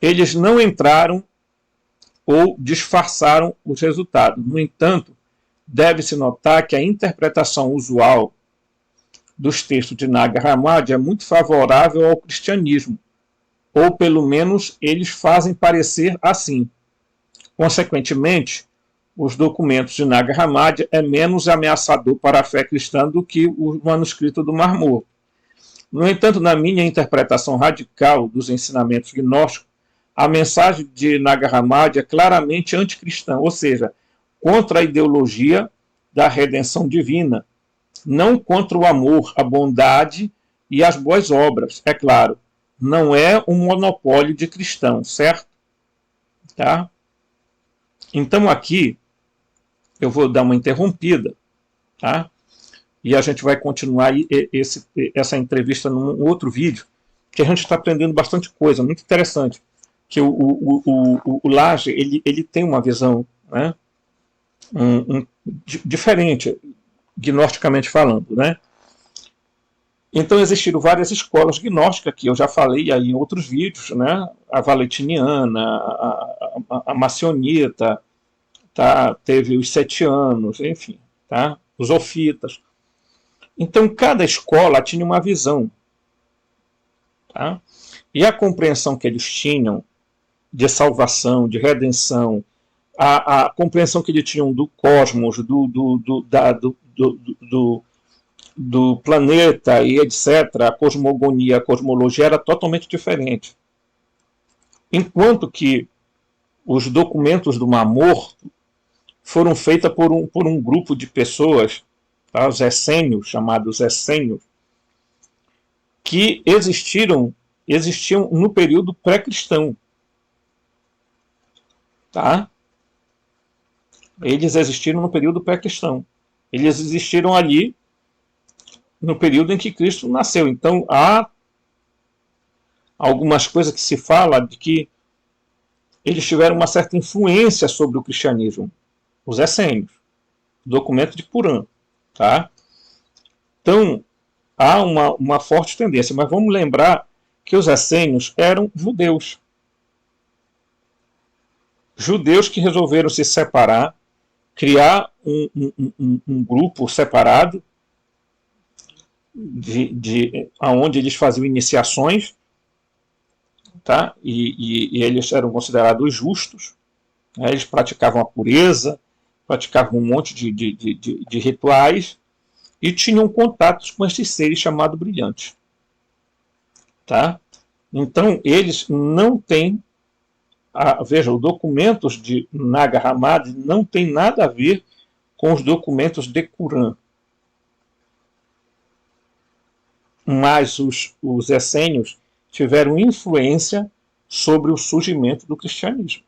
Eles não entraram ou disfarçaram os resultados. No entanto, deve-se notar que a interpretação usual dos textos de Nag Hammadi é muito favorável ao cristianismo, ou pelo menos eles fazem parecer assim. Consequentemente, os documentos de Nag Hammadi é menos ameaçador para a fé cristã do que o manuscrito do Mar Morto. No entanto, na minha interpretação radical dos ensinamentos gnósticos, a mensagem de Nag Hammadi é claramente anticristã, ou seja, contra a ideologia da redenção divina, não contra o amor, a bondade e as boas obras, é claro. Não é um monopólio de cristão, certo? Tá? Então aqui eu vou dar uma interrompida, tá? E a gente vai continuar essa entrevista num outro vídeo, que a gente está aprendendo bastante coisa, muito interessante. Que o Lage, ele tem uma visão, né, diferente, gnosticamente falando, né? Então existiram várias escolas gnósticas, que eu já falei aí em outros vídeos, né? A valentiniana, a macionita, tá? Teve os setianos, enfim, tá? Os ofitas. Então cada escola tinha uma visão, tá? E a compreensão que eles tinham de salvação, de redenção, a compreensão que eles tinham do cosmos, do planeta e etc., a cosmogonia, a cosmologia era totalmente diferente. Enquanto que os documentos do Mar Morto foram feitos por um grupo de pessoas, tá, os essênios, chamados essênios, que existiam no período pré-cristão. Tá? Eles existiram no período pré-cristão. Eles existiram ali no período em que Cristo nasceu. Então há algumas coisas que se fala de que eles tiveram uma certa influência sobre o cristianismo, os essênios, documento de Qur'an, tá? Então há uma forte tendência, mas vamos lembrar que os essênios eram judeus que resolveram se separar, criar um grupo separado, onde eles faziam iniciações, tá? E eles eram considerados justos, né? Eles praticavam a pureza, praticavam um monte de rituais e tinham contatos com esses seres chamados brilhantes. Tá? Então eles não têm, veja, os documentos de Nag Hammadi não tem nada a ver com os documentos de Qur'an. Mas os essênios tiveram influência sobre o surgimento do cristianismo.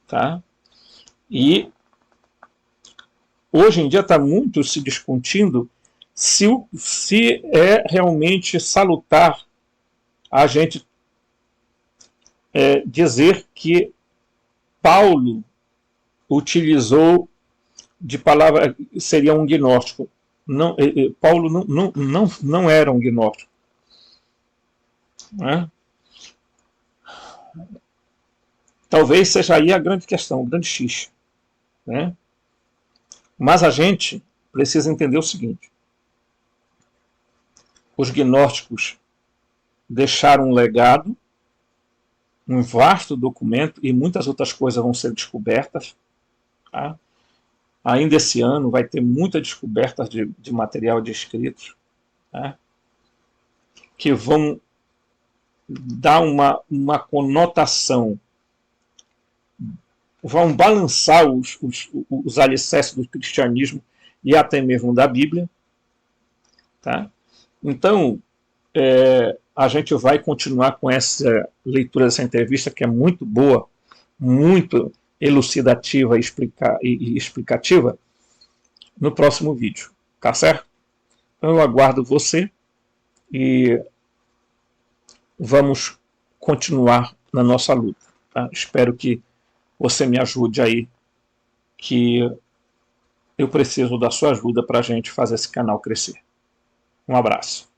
Tá? E hoje em dia está muito se discutindo se é realmente salutar a gente dizer que Paulo utilizou de palavra, seria um gnóstico. Não, Paulo não era um gnóstico. Né? Talvez seja aí a grande questão, o grande X. Né? Mas a gente precisa entender o seguinte: os gnósticos deixaram um legado, um vasto documento, e muitas outras coisas vão ser descobertas. Tá? Ainda esse ano vai ter muitas descobertas de material de escritos, tá? Que vão dar uma conotação, vão balançar os alicerces do cristianismo e até mesmo da Bíblia. Tá? Então, a gente vai continuar com essa leitura dessa entrevista, que é muito boa, muito elucidativa e explicativa, no próximo vídeo. Tá certo? Então eu aguardo você e vamos continuar na nossa luta. Tá? Espero que você me ajude aí, que eu preciso da sua ajuda para a gente fazer esse canal crescer. Um abraço.